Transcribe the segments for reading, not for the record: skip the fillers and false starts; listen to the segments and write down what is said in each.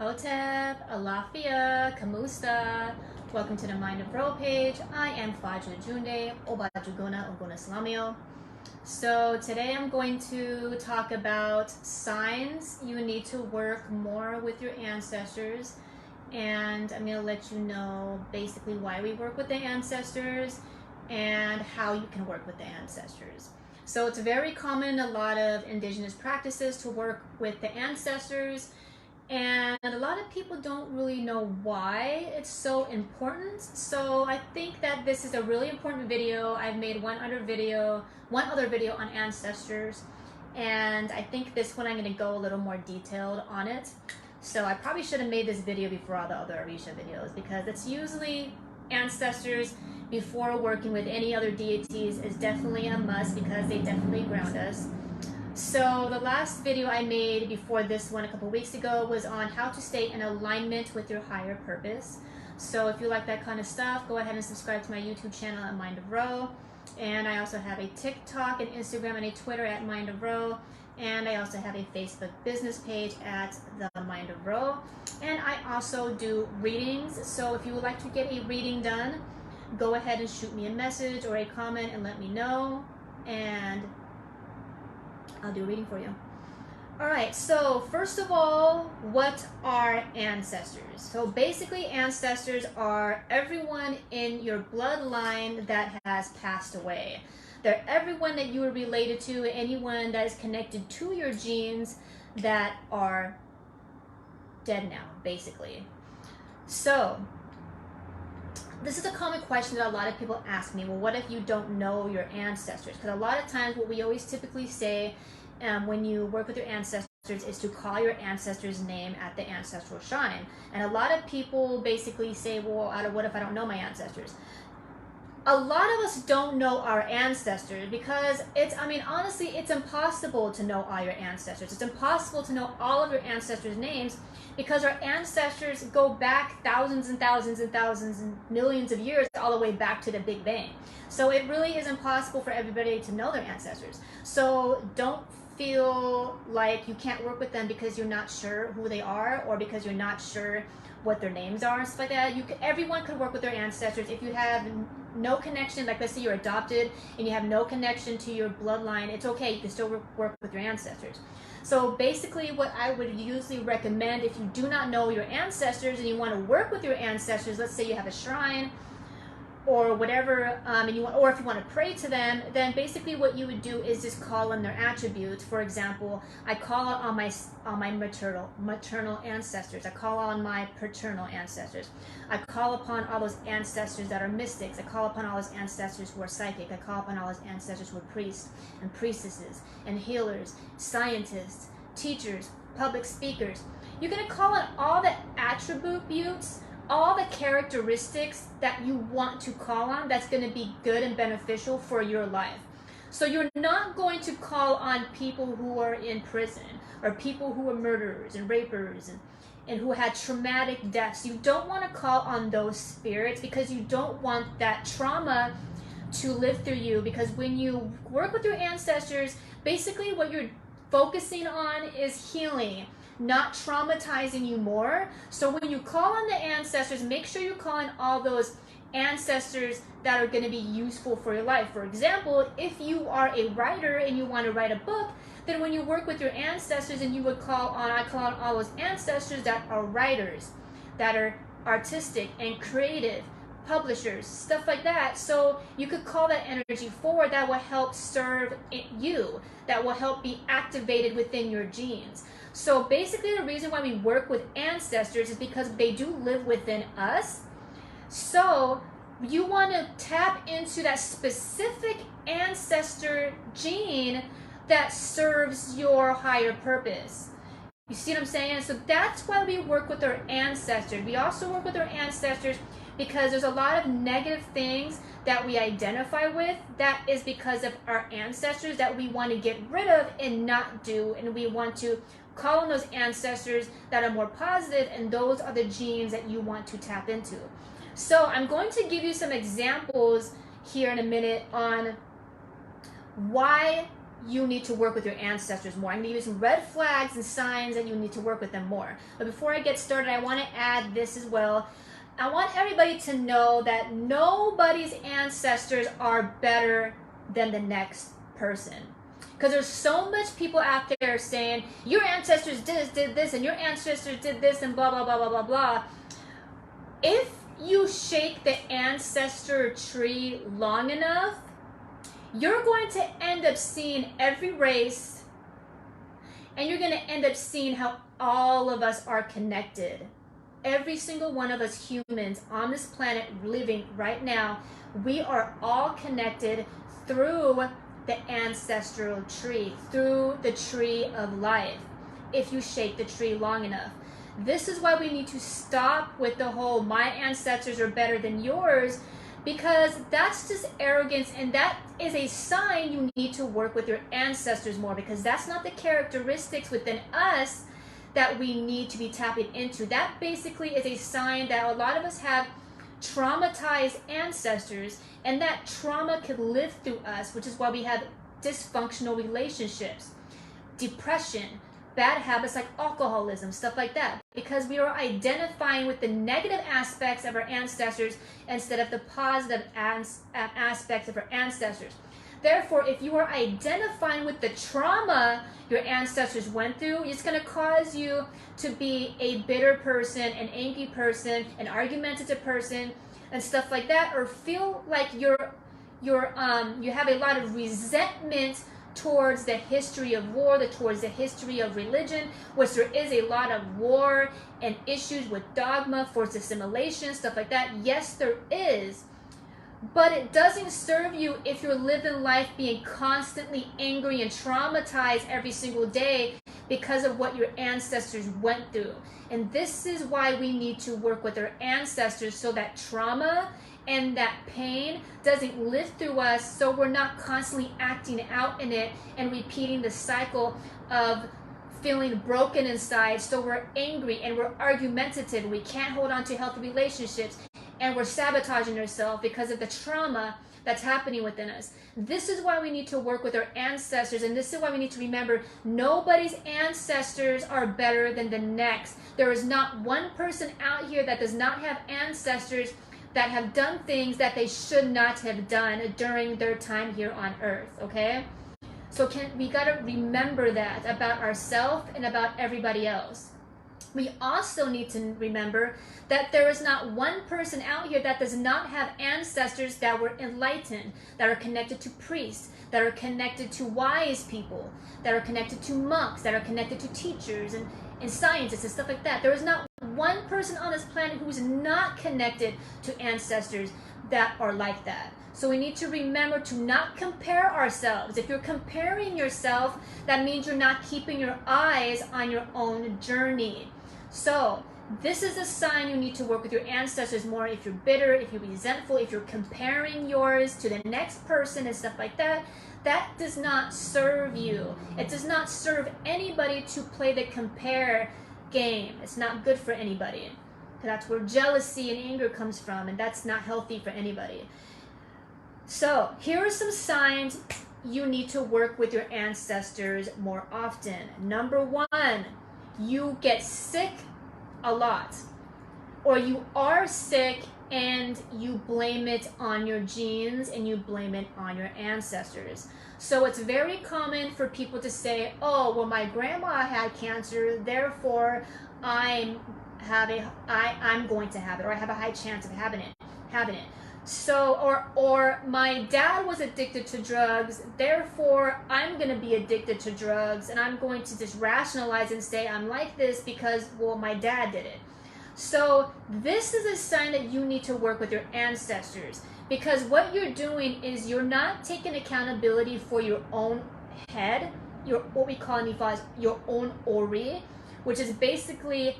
Hotep, Alafia, Kamusta. Welcome to the Mind of Ro page. I am Fajr Junde, Obajuguna Oguna Salamio. So today I'm going to talk about signs you need to work more with your ancestors, and I'm going to let you know basically why we work with the ancestors and how you can work with the ancestors. So it's very common in a lot of indigenous practices to work with the ancestors, and a lot of people don't really know why it's so important. So I think that this is a really important video. I've made one other video on ancestors, and I think this one I'm going to go a little more detailed on it. So I probably should have made this video before all the other Orisha videos, because it's usually ancestors before working with any other deities is definitely a must, because they definitely ground us. So the last video I made before this one a couple weeks ago was on how to stay in alignment with your higher purpose. So if you like that kind of stuff, go ahead and subscribe to my YouTube channel at Mind of Ro. And I also have a TikTok, an Instagram, and a Twitter at Mind of Ro. And I also have a Facebook business page at The Mind of Ro. And I also do readings. So if you would like to get a reading done, go ahead and shoot me a message or a comment and let me know, and I'll do a reading for you. All right, so first of all, what are ancestors? So basically, ancestors are everyone in your bloodline that has passed away. They're everyone that you are related to, anyone that is connected to your genes that are dead now, basically. So this is a common question that a lot of people ask me. Well, what if you don't know your ancestors? Because a lot of times what we always typically say when you work with your ancestors is to call your ancestor's name at the ancestral shrine. And a lot of people basically say, well, what if I don't know my ancestors? A lot of us don't know our ancestors because honestly, it's impossible to know all your ancestors. It's impossible to know all of your ancestors' names, because our ancestors go back thousands and thousands and thousands and millions of years, all the way back to the Big Bang. So it really is impossible for everybody to know their ancestors. So don't feel like you can't work with them because you're not sure who they are, or because you're not sure what their names are and stuff like that. Everyone could work with their ancestors. If you have no connection, like let's say you're adopted and you have no connection to your bloodline, it's okay, you can still work with your ancestors. So basically what I would usually recommend, if you do not know your ancestors and you want to work with your ancestors, let's say you have a shrine or whatever, or if you want to pray to them, then basically what you would do is just call on their attributes. For example, I call on my maternal ancestors. I call on my paternal ancestors. I call upon all those ancestors that are mystics. I call upon all those ancestors who are psychic. I call upon all those ancestors who are priests and priestesses and healers, scientists, teachers, public speakers. You're going to call on all the attributes, all the characteristics that you want to call on that's going to be good and beneficial for your life. So you're not going to call on people who are in prison, or people who are murderers and rapers and who had traumatic deaths. You don't want to call on those spirits, because you don't want that trauma to live through you. Because when you work with your ancestors, basically what you're focusing on is healing, not traumatizing you more. So when you call on the ancestors, make sure you call on all those ancestors that are going to be useful for your life. For example, if you are a writer and you want to write a book, then when you work with your ancestors, and I call on all those ancestors that are writers, that are artistic and creative, publishers, stuff like that. So you could call that energy forward. That will help serve you, that will help be activated within your genes. So basically the reason why we work with ancestors is because they do live within us. So you want to tap into that specific ancestor gene that serves your higher purpose. You see what I'm saying? So that's why we work with our ancestors. We also work with our ancestors because there's a lot of negative things that we identify with. That is because of our ancestors that we want to get rid of and not do. And we want to call on those ancestors that are more positive, and those are the genes that you want to tap into. So I'm going to give you some examples here in a minute on why you need to work with your ancestors more. I'm going to give you some red flags and signs that you need to work with them more. But before I get started, I want to add this as well. I want everybody to know that nobody's ancestors are better than the next person. Because there's so much people out there saying, your ancestors did this, and your ancestors did this, and blah, blah, blah, blah, blah, blah. If you shake the ancestor tree long enough, you're going to end up seeing every race, and you're going to end up seeing how all of us are connected. Every single one of us humans on this planet living right now, we are all connected through the ancestral tree, through the tree of life, if you shake the tree long enough. This is why we need to stop with the whole my ancestors are better than yours, because that's just arrogance, and that is a sign you need to work with your ancestors more, because that's not the characteristics within us that we need to be tapping into. That basically is a sign that a lot of us have traumatized ancestors, and that trauma could live through us, which is why we have dysfunctional relationships, depression, bad habits like alcoholism, stuff like that, because we are identifying with the negative aspects of our ancestors instead of the positive aspects of our ancestors. Therefore, if you are identifying with the trauma your ancestors went through, it's going to cause you to be a bitter person, an angry person, an argumentative person, and stuff like that, or feel like you have a lot of resentment towards the history of war, towards the history of religion, which there is a lot of war and issues with dogma, forced assimilation, stuff like that. Yes, there is. But it doesn't serve you if you're living life being constantly angry and traumatized every single day because of what your ancestors went through. And this is why we need to work with our ancestors, so that trauma and that pain doesn't live through us, so we're not constantly acting out in it and repeating the cycle of feeling broken inside. So we're angry and we're argumentative. We can't hold on to healthy relationships, and we're sabotaging ourselves because of the trauma that's happening within us. This is why we need to work with our ancestors, and this is why we need to remember nobody's ancestors are better than the next. There is not one person out here that does not have ancestors that have done things that they should not have done during their time here on earth, okay? So we gotta remember that about ourselves and about everybody else. We also need to remember that there is not one person out here that does not have ancestors that were enlightened, that are connected to priests, that are connected to wise people, that are connected to monks, that are connected to teachers and scientists and stuff like that. There is not one person on this planet who is not connected to ancestors that are like that. So we need to remember to not compare ourselves. If you're comparing yourself, that means you're not keeping your eyes on your own journey. So this is a sign you need to work with your ancestors more. If you're bitter, if you're resentful, if you're comparing yours to the next person and stuff like that, that does not serve you. It does not serve anybody to play the compare game. It's not good for anybody. That's where jealousy and anger comes from, and that's not healthy for anybody. So here are some signs you need to work with your ancestors more often. Number one, you get sick a lot, or you are sick and you blame it on your genes and you blame it on your ancestors. So it's very common for people to say, oh, well, my grandma had cancer, therefore I'm going to have it, or I have a high chance of having it. So, or my dad was addicted to drugs, therefore I'm going to be addicted to drugs, and I'm going to just rationalize and say I'm like this because, well, my dad did it. So this is a sign that you need to work with your ancestors, because what you're doing is you're not taking accountability for your own head, what we call in Nepal your own ori, which is basically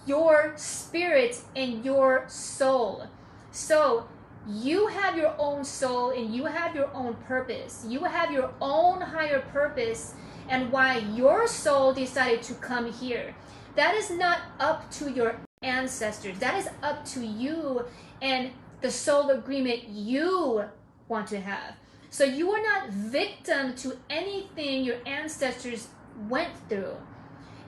your spirit and your soul. So you have your own soul and you have your own purpose. You have your own higher purpose and why your soul decided to come here. That is not up to your ancestors. That is up to you and the soul agreement you want to have. So you are not victim to anything your ancestors went through.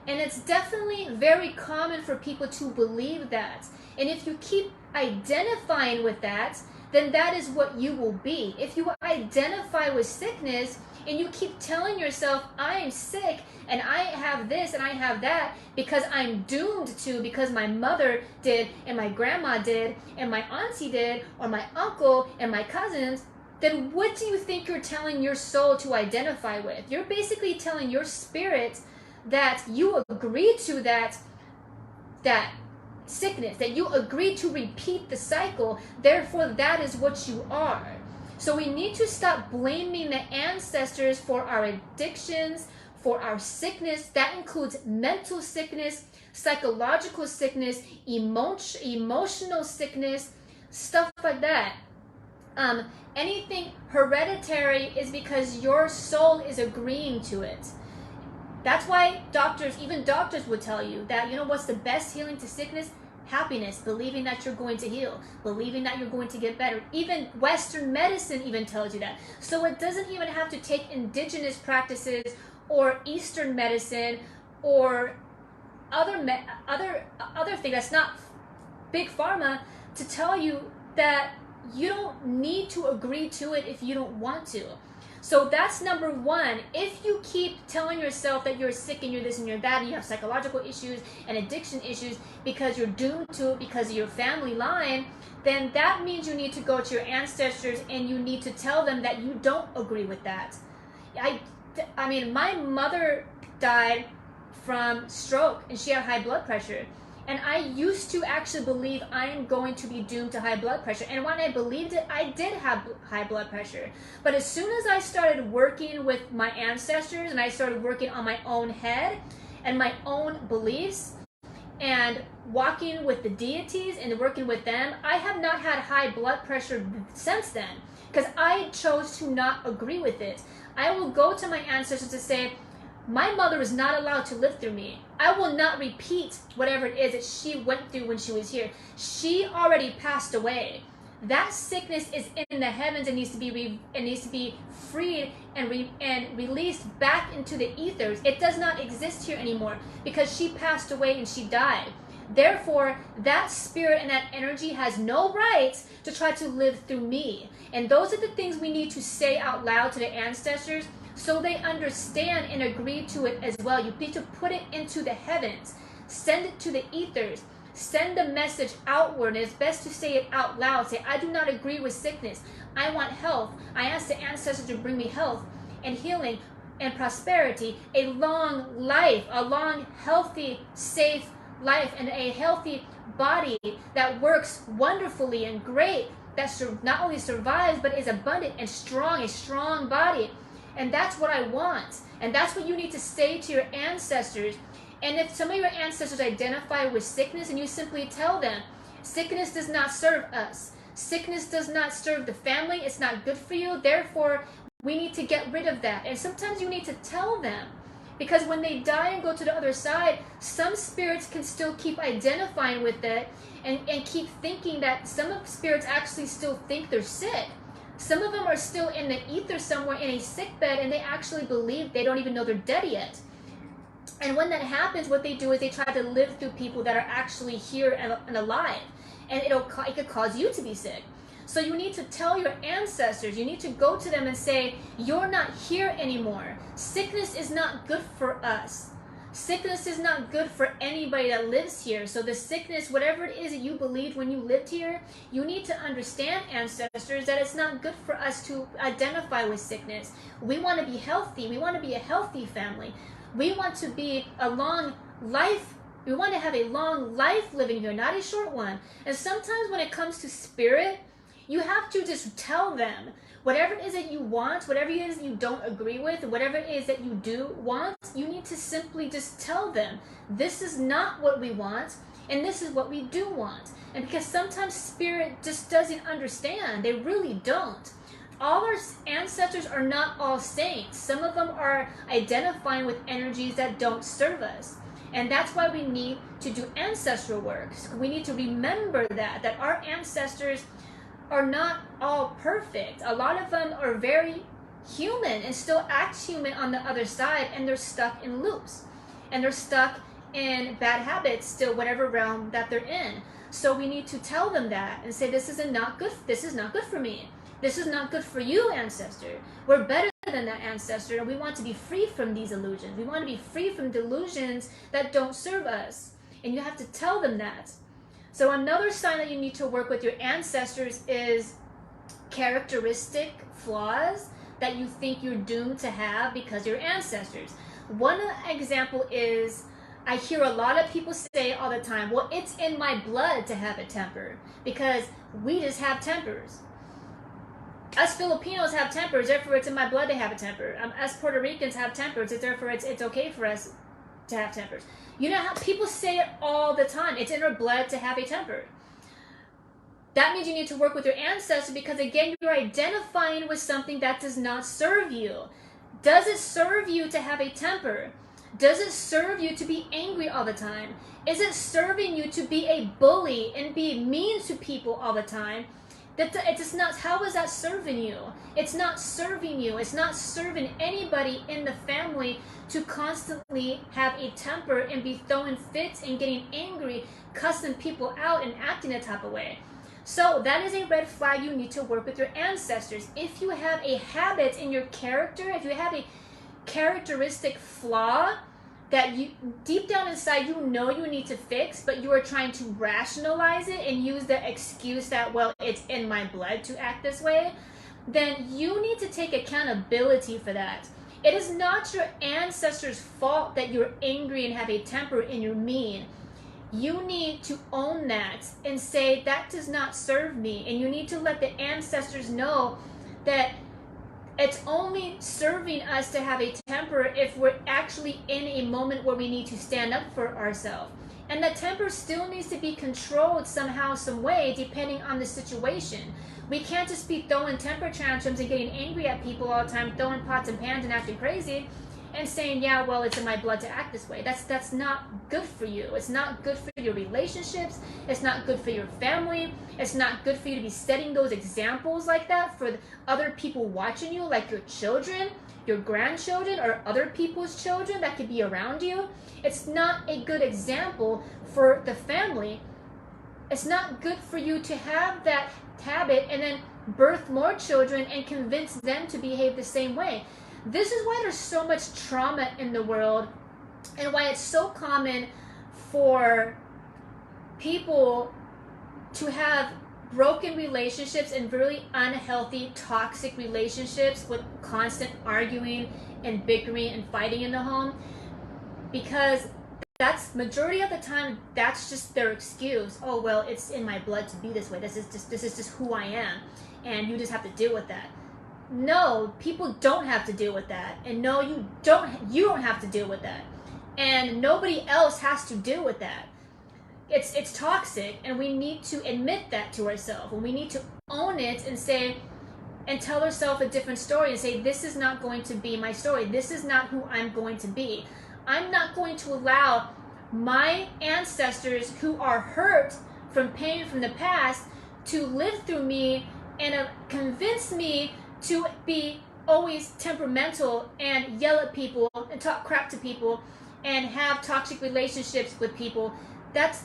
And it's definitely very common for people to believe that. And if you keep identifying with that, then that is what you will be. If you identify with sickness and you keep telling yourself, I am sick and I have this and I have that because I'm doomed to, because my mother did and my grandma did and my auntie did or my uncle and my cousins, then what do you think you're telling your soul to identify with? You're basically telling your spirit that you agree to that sickness, that you agree to repeat the cycle, therefore that is what you are. So we need to stop blaming the ancestors for our addictions, for our sickness. That includes mental sickness, psychological sickness, emotional sickness, stuff like that. Anything hereditary is because your soul is agreeing to it. That's why even doctors would tell you that, you know what's the best healing to sickness? Happiness, believing that you're going to heal, believing that you're going to get better. Even Western medicine even tells you that. So it doesn't even have to take indigenous practices or Eastern medicine or other thing that's not big pharma to tell you that you don't need to agree to it if you don't want to. So that's number one. If you keep telling yourself that you're sick and you're this and you're that and you have psychological issues and addiction issues because you're doomed to it because of your family line, then that means you need to go to your ancestors and you need to tell them that you don't agree with that. I mean, my mother died from stroke and she had high blood pressure. And I used to actually believe I'm going to be doomed to high blood pressure. And when I believed it, I did have high blood pressure. But as soon as I started working with my ancestors and I started working on my own head and my own beliefs and walking with the deities and working with them, I have not had high blood pressure since then because I chose to not agree with it. I will go to my ancestors to say, my mother is not allowed to live through me. I will not repeat whatever it is that she went through when she was here. She already passed away. That sickness is in the heavens and needs to be freed and released back into the ethers. It does not exist here anymore because she passed away and she died. Therefore, that spirit and that energy has no right to try to live through me. And those are the things we need to say out loud to the ancestors, so they understand and agree to it as well. You need to put it into the heavens. Send it to the ethers. Send the message outward. And it's best to say it out loud. Say, I do not agree with sickness. I want health. I ask the ancestors to bring me health and healing and prosperity, a long life, a long, healthy, safe life, and a healthy body that works wonderfully and great, that not only survives, but is abundant and strong, a strong body. And that's what I want. And that's what you need to say to your ancestors. And if some of your ancestors identify with sickness, and you simply tell them, sickness does not serve us. Sickness does not serve the family. It's not good for you. Therefore, we need to get rid of that. And sometimes you need to tell them. Because when they die and go to the other side, some spirits can still keep identifying with it and keep thinking that some of spirits actually still think they're sick. Some of them are still in the ether somewhere in a sick bed and they actually believe they don't even know they're dead yet. And when that happens, what they do is they try to live through people that are actually here and alive. And it could cause you to be sick. So you need to tell your ancestors, you need to go to them and say, you're not here anymore. Sickness is not good for us. Sickness is not good for anybody that lives here. So the sickness, whatever it is that you believed when you lived here, you need to understand, ancestors, that it's not good for us to identify with sickness. We want to be healthy. We want to be a healthy family. We want to be a long life. We want to have a long life living here, not a short one. And sometimes when it comes to spirit, you have to just tell them whatever it is that you want, whatever it is that you don't agree with, whatever it is that you do want, you need to simply just tell them, this is not what we want, and this is what we do want. And because sometimes spirit just doesn't understand, they really don't. All our ancestors are not all saints. Some of them are identifying with energies that don't serve us. And that's why we need to do ancestral work. We need to remember that our ancestors are not all perfect. A lot of them are very human and still act human on the other side, and they're stuck in loops. And they're stuck in bad habits still, whatever realm that they're in. So we need to tell them that and say, this is not good for me. This is not good for you, ancestor. We're better than that, ancestor, and we want to be free from these illusions. We want to be free from delusions that don't serve us. And you have to tell them that. So another sign that you need to work with your ancestors is characteristic flaws that you think you're doomed to have because you're ancestors. One example is, I hear a lot of people say all the time, well, it's in my blood to have a temper because we just have tempers. Us Filipinos have tempers, therefore it's in my blood to have a temper. Us Puerto Ricans have tempers, therefore it's okay for us to have tempers. You know how people say it all the time. It's in our blood to have a temper. That means you need to work with your ancestors because, again, you're identifying with something that does not serve you. Does it serve you to have a temper? Does it serve you to be angry all the time? Is it serving you to be a bully and be mean to people all the time? It's not. How is that serving you? It's not serving you. It's not serving anybody in the family to constantly have a temper and be throwing fits and getting angry, cussing people out and acting a type of way. So that is a red flag. You need to work with your ancestors. If you have a habit in your character, if you have a characteristic flaw that you deep down inside you know you need to fix, but you are trying to rationalize it and use the excuse that, well, it's in my blood to act this way, then you need to take accountability for that. It is not your ancestors' fault that you're angry and have a temper and you're mean. You need to own that and say, that does not serve me. And you need to let the ancestors know that it's only serving us to have a temper if we're actually in a moment where we need to stand up for ourselves. And the temper still needs to be controlled somehow, some way, depending on the situation. We can't just be throwing temper tantrums and getting angry at people all the time, throwing pots and pans and acting crazy, and saying, yeah, well, it's in my blood to act this way. That's not good for you. It's not good for your relationships. It's not good for your family. It's not good for you to be setting those examples like that for other people watching you, like your children, your grandchildren, or other people's children that could be around you. It's not a good example for the family. It's not good for you to have that habit and then birth more children and convince them to behave the same way. This is why there's so much trauma in the world and why it's so common for people to have broken relationships and really unhealthy, toxic relationships with constant arguing and bickering and fighting in the home, because that's majority of the time that's just their excuse. Oh, well, it's in my blood to be this way. This is just who I am, and you just have to deal with that. No, people don't have to deal with that. And no, you don't have to deal with that. And nobody else has to deal with that. It's toxic, and we need to admit that to ourselves. And we need to own it and say, and tell ourselves a different story and say, this is not going to be my story. This is not who I'm going to be. I'm not going to allow my ancestors who are hurt from pain from the past to live through me and convince me to be always temperamental and yell at people and talk crap to people and have toxic relationships with people. That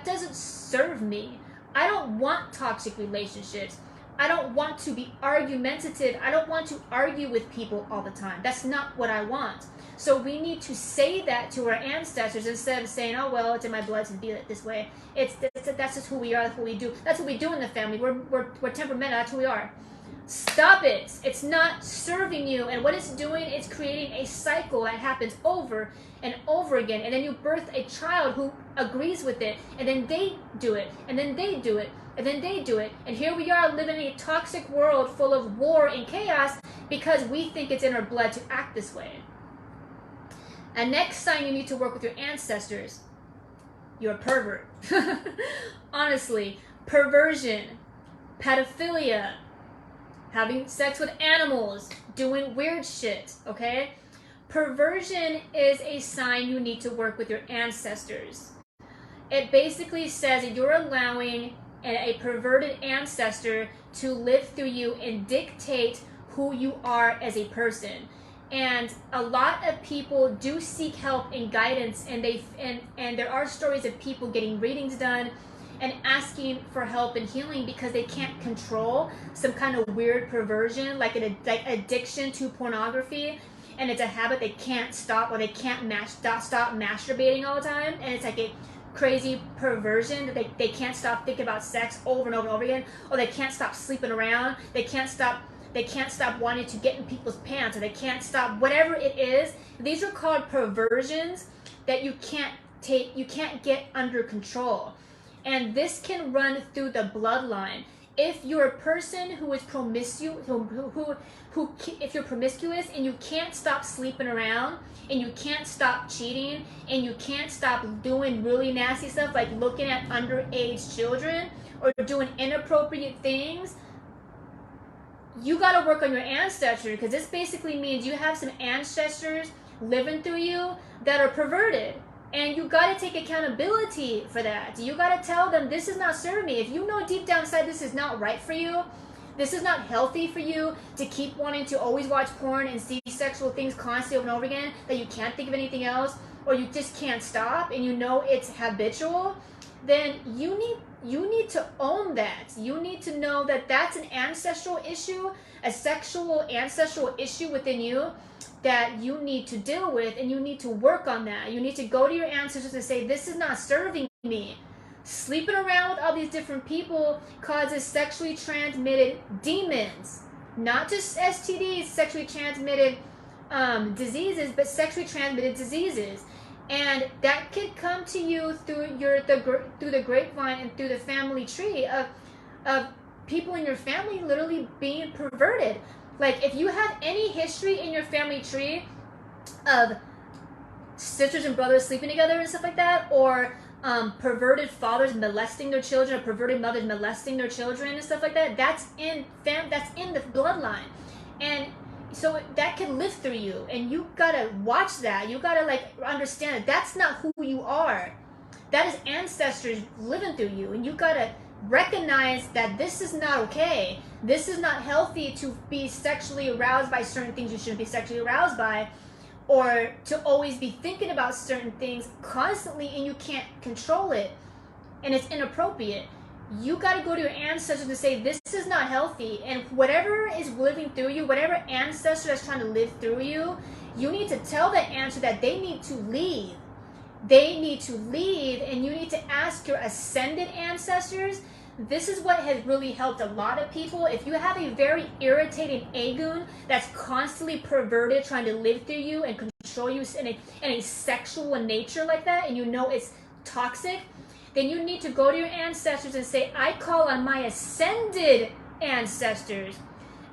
doesn't serve me. I don't want toxic relationships. I don't want to be argumentative. I don't want to argue with people all the time. That's not what I want. So we need to say that to our ancestors instead of saying, oh, well, it's in my blood to be this way. That's just who we are. That's what we do. That's what we do in the family. We're temperamental. That's who we are. Stop it. It's not serving you. And what it's doing, it's creating a cycle that happens over and over again. And then you birth a child who agrees with it. And then they do it. And then they do it. And then they do it. And here we are living in a toxic world full of war and chaos because we think it's in our blood to act this way. And next sign you need to work with your ancestors. You're a pervert. Honestly, perversion, pedophilia, having sex with animals, doing weird shit, okay? Perversion is a sign you need to work with your ancestors. It basically says that you're allowing and a perverted ancestor to live through you and dictate who you are as a person. And a lot of people do seek help and guidance, and there are stories of people getting readings done and asking for help and healing because they can't control some kind of weird perversion, like an addiction to pornography, and it's a habit they can't stop, or they can't stop masturbating all the time, and it's like a crazy perversion that they can't stop thinking about sex over and over and over again, or they can't stop sleeping around, they can't stop wanting to get in people's pants, or they can't stop whatever it is. These are called perversions that you can't get under control. And this can run through the bloodline. If you're a person who is promiscuous, if you're promiscuous and you can't stop sleeping around, and you can't stop cheating, and you can't stop doing really nasty stuff like looking at underage children or doing inappropriate things, you got to work on your ancestors, because this basically means you have some ancestors living through you that are perverted. And you got to take accountability for that. You got to tell them, this is not serving me. If you know deep down inside this is not right for you, this is not healthy for you to keep wanting to always watch porn and see sexual things constantly over and over again, that you can't think of anything else, or you just can't stop, and you know it's habitual, then you need to own that. You need to know that that's an ancestral issue, a sexual ancestral issue within you that you need to deal with, and you need to work on that. You need to go to your ancestors and say, this is not serving me. Sleeping around with all these different people causes sexually transmitted demons, not just STDs, sexually transmitted diseases, but sexually transmitted diseases. And that could come to you through the grapevine and through the family tree of people in your family literally being perverted. Like, if you have any history in your family tree of sisters and brothers sleeping together and stuff like that, or perverted fathers molesting their children, or perverted mothers molesting their children and stuff like that, that's in the bloodline. And so that can live through you, and you gotta watch that. You gotta understand that that's not who you are. That is ancestors living through you, and you gotta recognize that this is not okay. This is not healthy to be sexually aroused by certain things you shouldn't be sexually aroused by, or to always be thinking about certain things constantly and you can't control it, and it's inappropriate. You got to go to your ancestors and say, this is not healthy. And whatever is living through you, whatever ancestor that's trying to live through you, you need to tell that ancestor that they need to leave. They need to leave, and you need to ask your ascended ancestors. This is what has really helped a lot of people. If you have a very irritating Agun that's constantly perverted, trying to live through you and control you in a sexual nature like that, and you know it's toxic, then you need to go to your ancestors and say, I call on my ascended ancestors,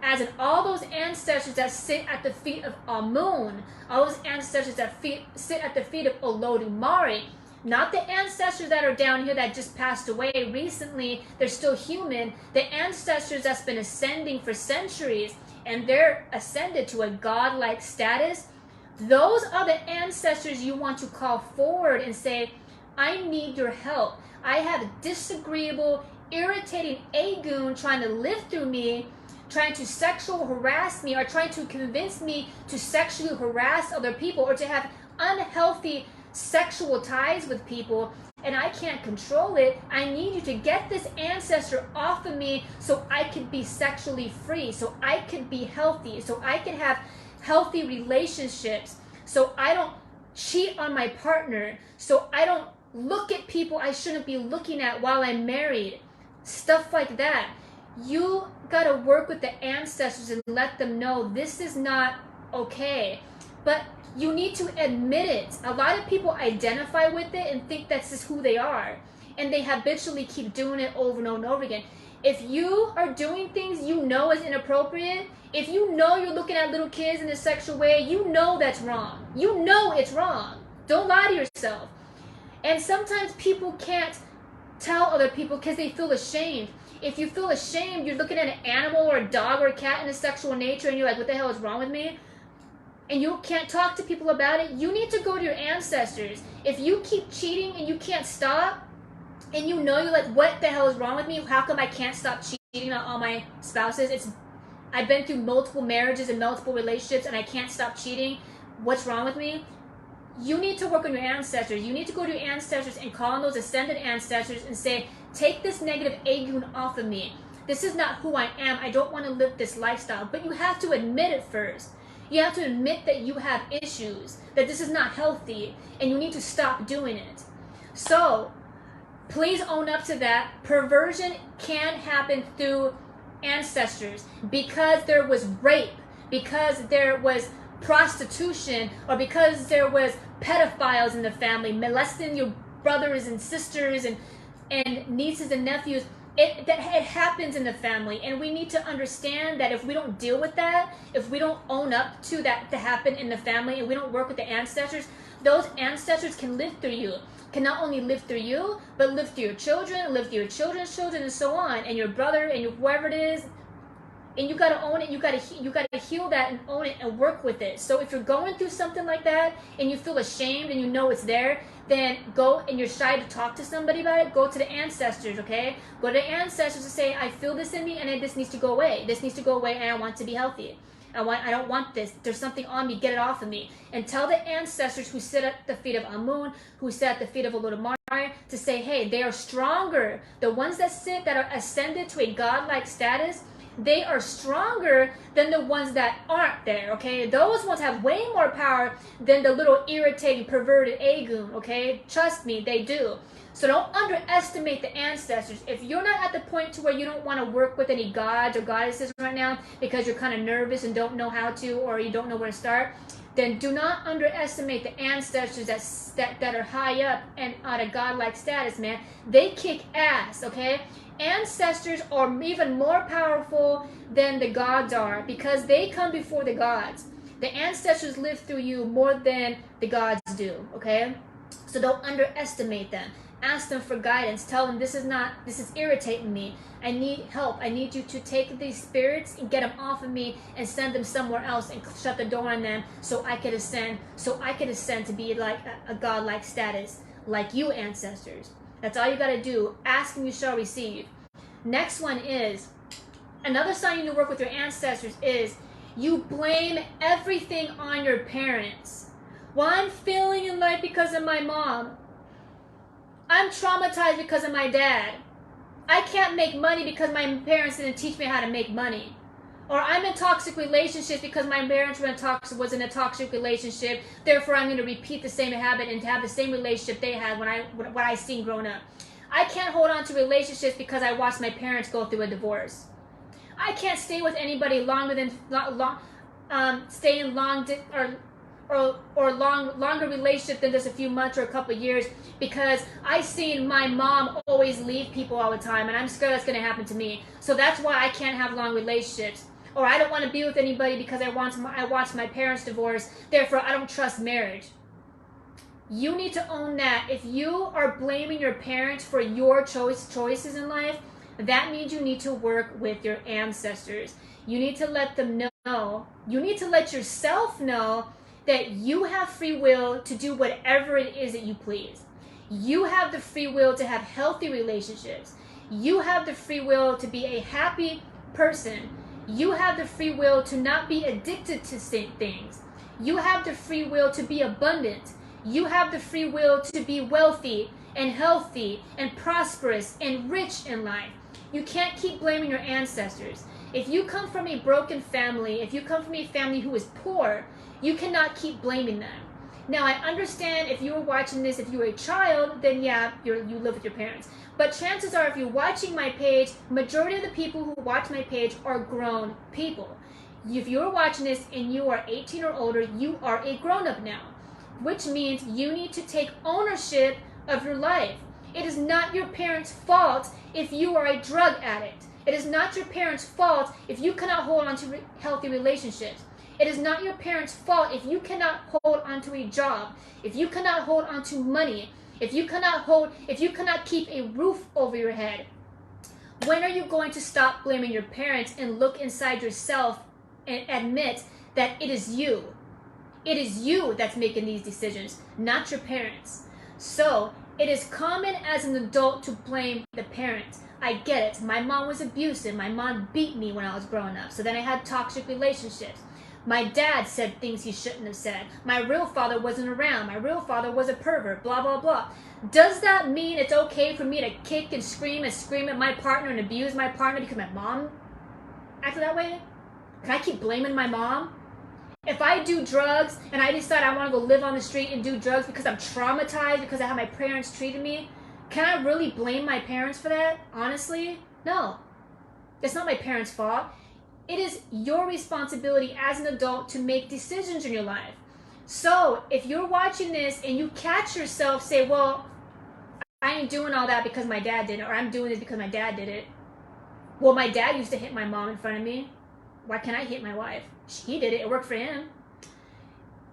as in all those ancestors that sit at the feet of Amun, all those ancestors that sit at the feet of Olodumare, not the ancestors that are down here that just passed away recently, they're still human, the ancestors that's been ascending for centuries, and they're ascended to a godlike status. Those are the ancestors you want to call forward and say, I need your help. I have disagreeable, irritating Agun trying to live through me, trying to sexually harass me, or trying to convince me to sexually harass other people, or to have unhealthy sexual ties with people, and I can't control it. I need you to get this ancestor off of me so I can be sexually free, so I can be healthy, so I can have healthy relationships, so I don't cheat on my partner, so I don't look at people I shouldn't be looking at while I'm married. Stuff like that. You gotta work with the ancestors and let them know this is not okay. But you need to admit it. A lot of people identify with it and think that's just who they are, and they habitually keep doing it over and over and over again. If you are doing things you know is inappropriate, if you know you're looking at little kids in a sexual way, you know that's wrong. You know it's wrong. Don't lie to yourself. And sometimes people can't tell other people because they feel ashamed. If you feel ashamed, you're looking at an animal or a dog or a cat in a sexual nature, and you're like, what the hell is wrong with me? And you can't talk to people about it. You need to go to your ancestors. If you keep cheating and you can't stop, and you know, you're like, what the hell is wrong with me? How come I can't stop cheating on all my spouses? I've been through multiple marriages and multiple relationships and I can't stop cheating. What's wrong with me? You need to work on your ancestors. You need to go to your ancestors and call on those ascended ancestors and say, take this negative agun off of me. This is not who I am. I don't want to live this lifestyle. But you have to admit it first. You have to admit that you have issues, that this is not healthy, and you need to stop doing it. So, please own up to that. Perversion can happen through ancestors because there was rape, because there was prostitution, or because there was pedophiles in the family molesting your brothers and sisters and nieces and nephews. It happens in the family, and we need to understand that if we don't deal with that, if we don't own up to that to happen in the family, and we don't work with the ancestors, those ancestors can live through you, can not only live through you, but live through your children, live through your children's children, and so on, and your brother and whoever it is. And you gotta own it. You gotta heal that and own it and work with it. So if you're going through something like that and you feel ashamed and you know it's there, then go, and you're shy to talk to somebody about it, go to the ancestors, okay? Go to the ancestors and say, I feel this in me and this needs to go away. This needs to go away and I want to be healthy. I don't want this. There's something on me. Get it off of me. And tell the ancestors who sit at the feet of Amun, who sit at the feet of Olodumare, to say, hey, they are stronger. The ones that are ascended to a godlike status, they are stronger than the ones that aren't there, okay? Those ones have way more power than the little irritating, perverted agun, okay? Trust me, they do. So don't underestimate the ancestors. If you're not at the point to where you don't want to work with any gods or goddesses right now because you're kind of nervous and don't know how to, or you don't know where to start, then do not underestimate the ancestors that are high up and at a godlike status, man. They kick ass, okay? Ancestors are even more powerful than the gods are because they come before the gods. The ancestors live through you more than the gods do, okay? So don't underestimate them. Ask them for guidance. Tell them this is irritating me. I need help. I need you to take these spirits and get them off of me and send them somewhere else and shut the door on them so I could ascend to be like a godlike status like you ancestors. That's all you got to do. Ask and you shall receive. Next one is, another sign you need to work with your ancestors is you blame everything on your parents. Well, I'm failing in life because of my mom. I'm traumatized because of my dad. I can't make money because my parents didn't teach me how to make money. Or I'm in toxic relationships because my parents was in a toxic relationship. Therefore, I'm going to repeat the same habit and have the same relationship they had when I seen growing up. I can't hold on to relationships because I watched my parents go through a divorce. I can't stay with anybody longer than longer relationship than just a few months or a couple of years because I seen my mom always leave people all the time, and I'm scared that's going to happen to me. So that's why I can't have long relationships. Or I don't want to be with anybody because I watched my parents divorce. Therefore, I don't trust marriage. You need to own that. If you are blaming your parents for your choices in life, that means you need to work with your ancestors. You need to let them know. You need to let yourself know that you have free will to do whatever it is that you please. You have the free will to have healthy relationships. You have the free will to be a happy person. You have the free will to not be addicted to things. You have the free will to be abundant. You have the free will to be wealthy and healthy and prosperous and rich in life. You can't keep blaming your ancestors. If you come from a broken family, if you come from a family who is poor, you cannot keep blaming them. Now, I understand if you were watching this, if you were a child, then yeah, you live with your parents. But chances are, if you're watching my page, majority of the people who watch my page are grown people. If you're watching this and you are 18 or older, you are a grown-up now, which means you need to take ownership of your life. It is not your parents' fault if you are a drug addict. It is not your parents' fault if you cannot hold on to healthy relationships. It is not your parents' fault if you cannot hold on to a job, if you cannot hold on to money, if you cannot keep a roof over your head. When are you going to stop blaming your parents and look inside yourself and admit that it is you? It is you that's making these decisions, not your parents. So It is common as an adult to blame the parents. I get it. My mom was abusive. My mom beat me when I was growing up. So then I had toxic relationships. My dad said things he shouldn't have said. My real father wasn't around. My real father was a pervert, blah, blah, blah. Does that mean it's okay for me to kick and scream at my partner and abuse my partner because my mom acted that way? Can I keep blaming my mom? If I do drugs and I decide I want to go live on the street and do drugs because I'm traumatized because of how my parents treated me, can I really blame my parents for that? Honestly, no. It's not my parents' fault. It is your responsibility as an adult to make decisions in your life. So if you're watching this and you catch yourself say, well, I ain't doing all that because my dad did it, or I'm doing this because my dad did it. Well, my dad used to hit my mom in front of me. Why can't I hit my wife? He did it. It worked for him.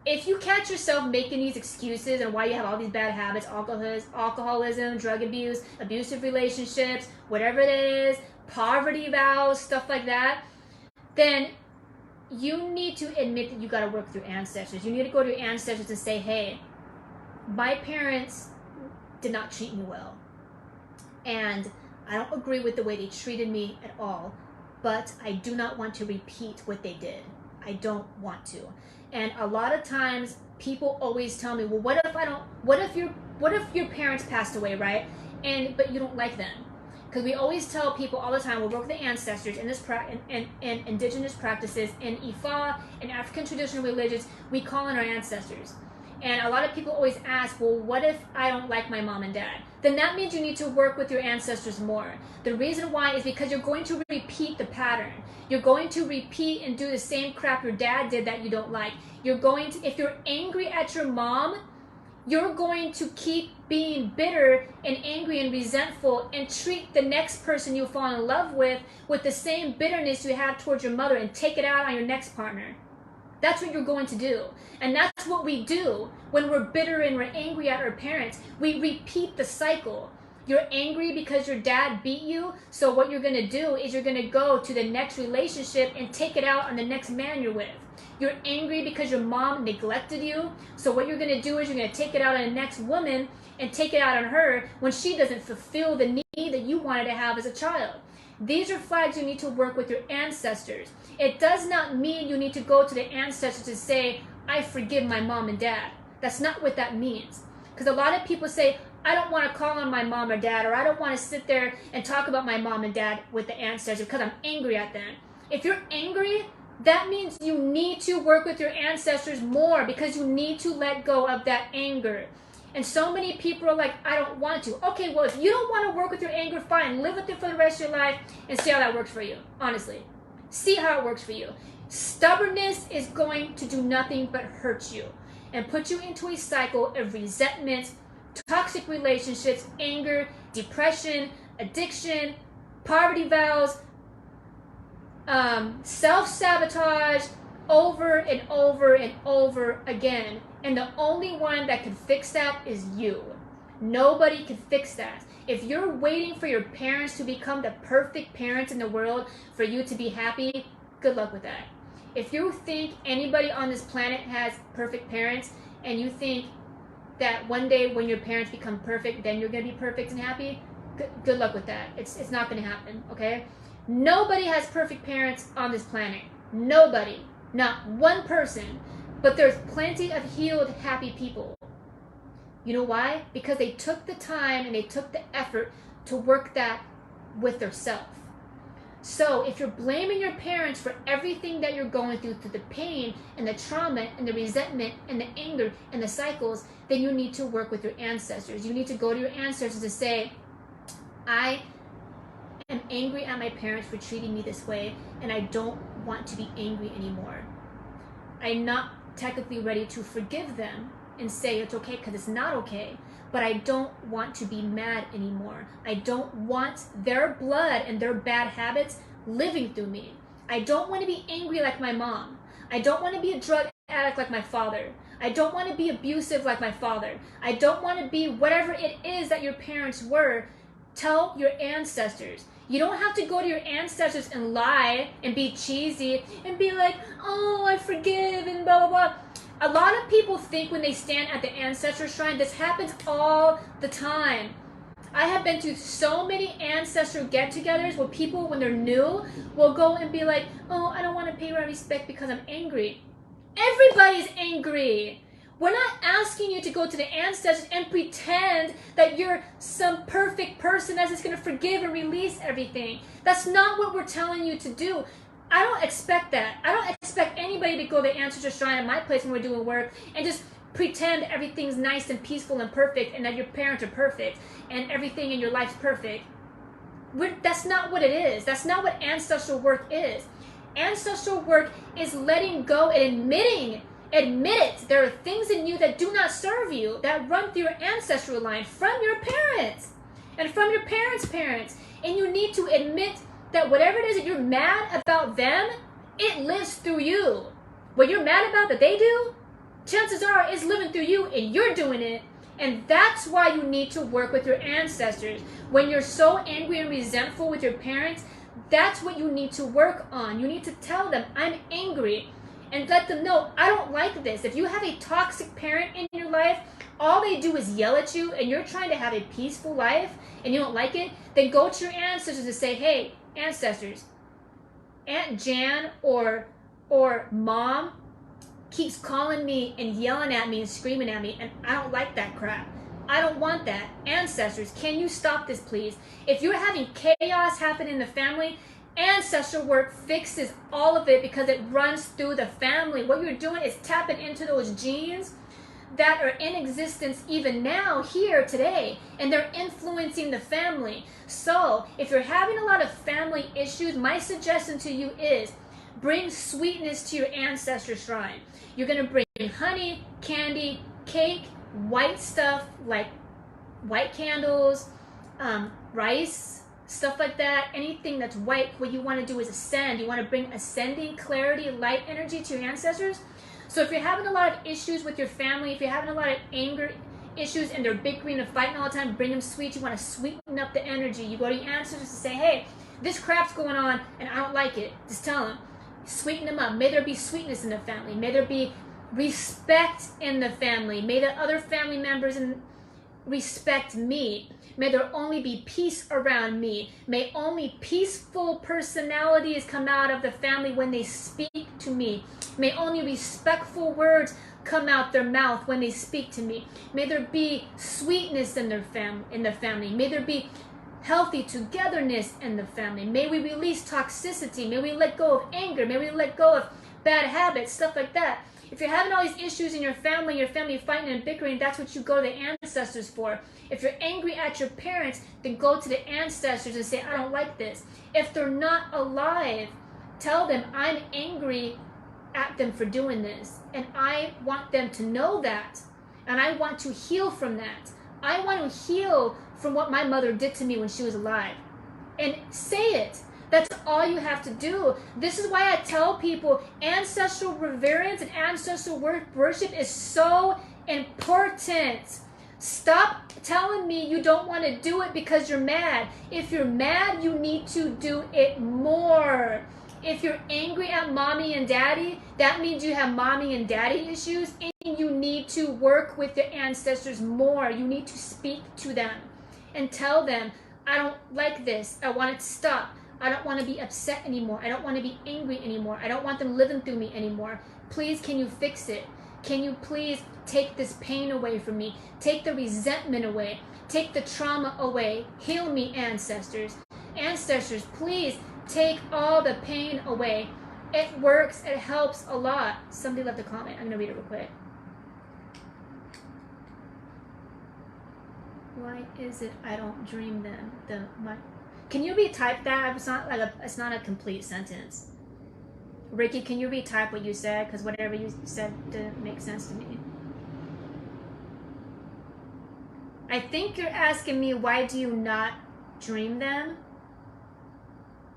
If you catch yourself making these excuses and why you have all these bad habits, alcoholism, drug abuse, abusive relationships, whatever it is, poverty vows, stuff like that, then you need to admit that you got to work with your ancestors. You need to go to your ancestors and say, hey, my parents did not treat me well. And I don't agree with the way they treated me at all. But I do not want to repeat what they did. I don't want to. And a lot of times people always tell me, well, what if your parents passed away, right? But you don't like them. Because we always tell people all the time, we'll work with the ancestors in indigenous practices, in Ifa, in African traditional religions, we call on our ancestors. And a lot of people always ask, well, what if I don't like my mom and dad? Then that means you need to work with your ancestors more. The reason why is because you're going to repeat the pattern. You're going to repeat and do the same crap your dad did that you don't like. If you're angry at your mom, you're going to keep being bitter and angry and resentful and treat the next person you fall in love with the same bitterness you have towards your mother and take it out on your next partner. That's what you're going to do. And that's what we do when we're bitter and we're angry at our parents. We repeat the cycle. You're angry because your dad beat you. So what you're going to do is you're going to go to the next relationship and take it out on the next man you're with. You're angry because your mom neglected you. So what you're going to do is you're going to take it out on the next woman and take it out on her when she doesn't fulfill the need that you wanted to have as a child. These are flags you need to work with your ancestors. It does not mean you need to go to the ancestors to say, I forgive my mom and dad. That's not what that means. Because a lot of people say, I don't want to call on my mom or dad, or I don't want to sit there and talk about my mom and dad with the ancestors because I'm angry at them. If you're angry, that means you need to work with your ancestors more because you need to let go of that anger. And so many people are like, I don't want to. Okay, well, if you don't want to work with your anger, fine. Live with it for the rest of your life and see how that works for you, honestly. See how it works for you. Stubbornness is going to do nothing but hurt you and put you into a cycle of resentment, toxic relationships, anger, depression, addiction, poverty vows, self-sabotage, over and over and over again. And the only one that can fix that is you. Nobody can fix that. If you're waiting for your parents to become the perfect parents in the world for you to be happy, good luck with that. If you think anybody on this planet has perfect parents and you think that one day when your parents become perfect, then you're going to be perfect and happy, good luck with that. It's not going to happen, okay? Nobody has perfect parents on this planet. Nobody. Not one person. But there's plenty of healed, happy people. You know why? Because they took the time and they took the effort to work that with their self. So if you're blaming your parents for everything that you're going through the pain and the trauma and the resentment and the anger and the cycles, then you need to work with your ancestors. You need to go to your ancestors and say, I am angry at my parents for treating me this way, and I don't want to be angry anymore. I'm not technically ready to forgive them and say it's okay because it's not okay, but I don't want to be mad anymore. I don't want their blood and their bad habits living through me. I don't want to be angry like my mom. I don't want to be a drug addict like my father. I don't want to be abusive like my father. I don't want to be whatever it is that your parents were. Tell your ancestors. You don't have to go to your ancestors and lie and be cheesy and be like, oh, I forgive and blah, blah, blah. A lot of people think when they stand at the ancestor shrine, this happens all the time. I have been to so many ancestral get-togethers where people, when they're new, will go and be like, oh, I don't want to pay my respect because I'm angry. Everybody's angry. We're not asking you to go to the ancestors and pretend that you're some perfect person that's just going to forgive and release everything. That's not what we're telling you to do. I don't expect that. I don't expect anybody to go to the ancestor shrine at my place when we're doing work and just pretend everything's nice and peaceful and perfect and that your parents are perfect and everything in your life's perfect. That's not what it is. That's not what ancestral work is. Ancestral work is letting go and admit it. There are things in you that do not serve you, that run through your ancestral line from your parents and from your parents' parents. And you need to admit that whatever it is that you're mad about them, it lives through you. What you're mad about that they do, chances are it's living through you and you're doing it. And that's why you need to work with your ancestors. When you're so angry and resentful with your parents, that's what you need to work on. You need to tell them, I'm angry. And let them know, I don't like this. If you have a toxic parent in your life, all they do is yell at you and you're trying to have a peaceful life and you don't like it, then go to your ancestors and say, hey, ancestors, Aunt Jan or mom keeps calling me and yelling at me and screaming at me, and I don't like that crap. I don't want that. Ancestors, can you stop this, please? If you're having chaos happen in the family, ancestral work fixes all of it because it runs through the family. What you're doing is tapping into those genes that are in existence even now, here, today, and they're influencing the family. So if you're having a lot of family issues, my suggestion to you is bring sweetness to your ancestor shrine. You're going to bring honey, candy, cake, white stuff like white candles, rice, stuff like that. Anything that's white, what you want to do is ascend. You want to bring ascending clarity, light energy to your ancestors. So if you're having a lot of issues with your family, if you're having a lot of anger issues and they're bickering and fighting all the time, bring them sweet. You want to sweeten up the energy. You go to your ancestors and say, hey, this crap's going on and I don't like it. Just tell them. Sweeten them up. May there be sweetness in the family. May there be respect in the family. May the other family members respect me. May there only be peace around me. May only peaceful personalities come out of the family when they speak to me. May only respectful words come out their mouth when they speak to me. May there be sweetness in the family. May there be healthy togetherness in the family. May we release toxicity. May we let go of anger. May we let go of bad habits, stuff like that. If you're having all these issues in your family fighting and bickering, that's what you go to the ancestors for. If you're angry at your parents, then go to the ancestors and say, I don't like this. If they're not alive, tell them, I'm angry at them for doing this. And I want them to know that. And I want to heal from that. I want to heal from what my mother did to me when she was alive. And say it. That's all you have to do. This is why I tell people ancestral reverence and ancestral worship is so important. Stop telling me you don't want to do it because you're mad. If you're mad, you need to do it more. If you're angry at mommy and daddy, that means you have mommy and daddy issues and you need to work with your ancestors more. You need to speak to them and tell them, I don't like this. I want it to stop. I don't want to be upset anymore. I don't want to be angry anymore. I don't want them living through me anymore. Please, can you fix it? Can you please take this pain away from me? Take the resentment away. Take the trauma away. Heal me, ancestors. Ancestors, please take all the pain away. It works. It helps a lot. Somebody left a comment. I'm going to read it real quick. Why is it I don't dream them? Can you retype that? It's not a complete sentence. Ricky, can you retype what you said? Because whatever you said didn't make sense to me. I think you're asking me, why do you not dream them?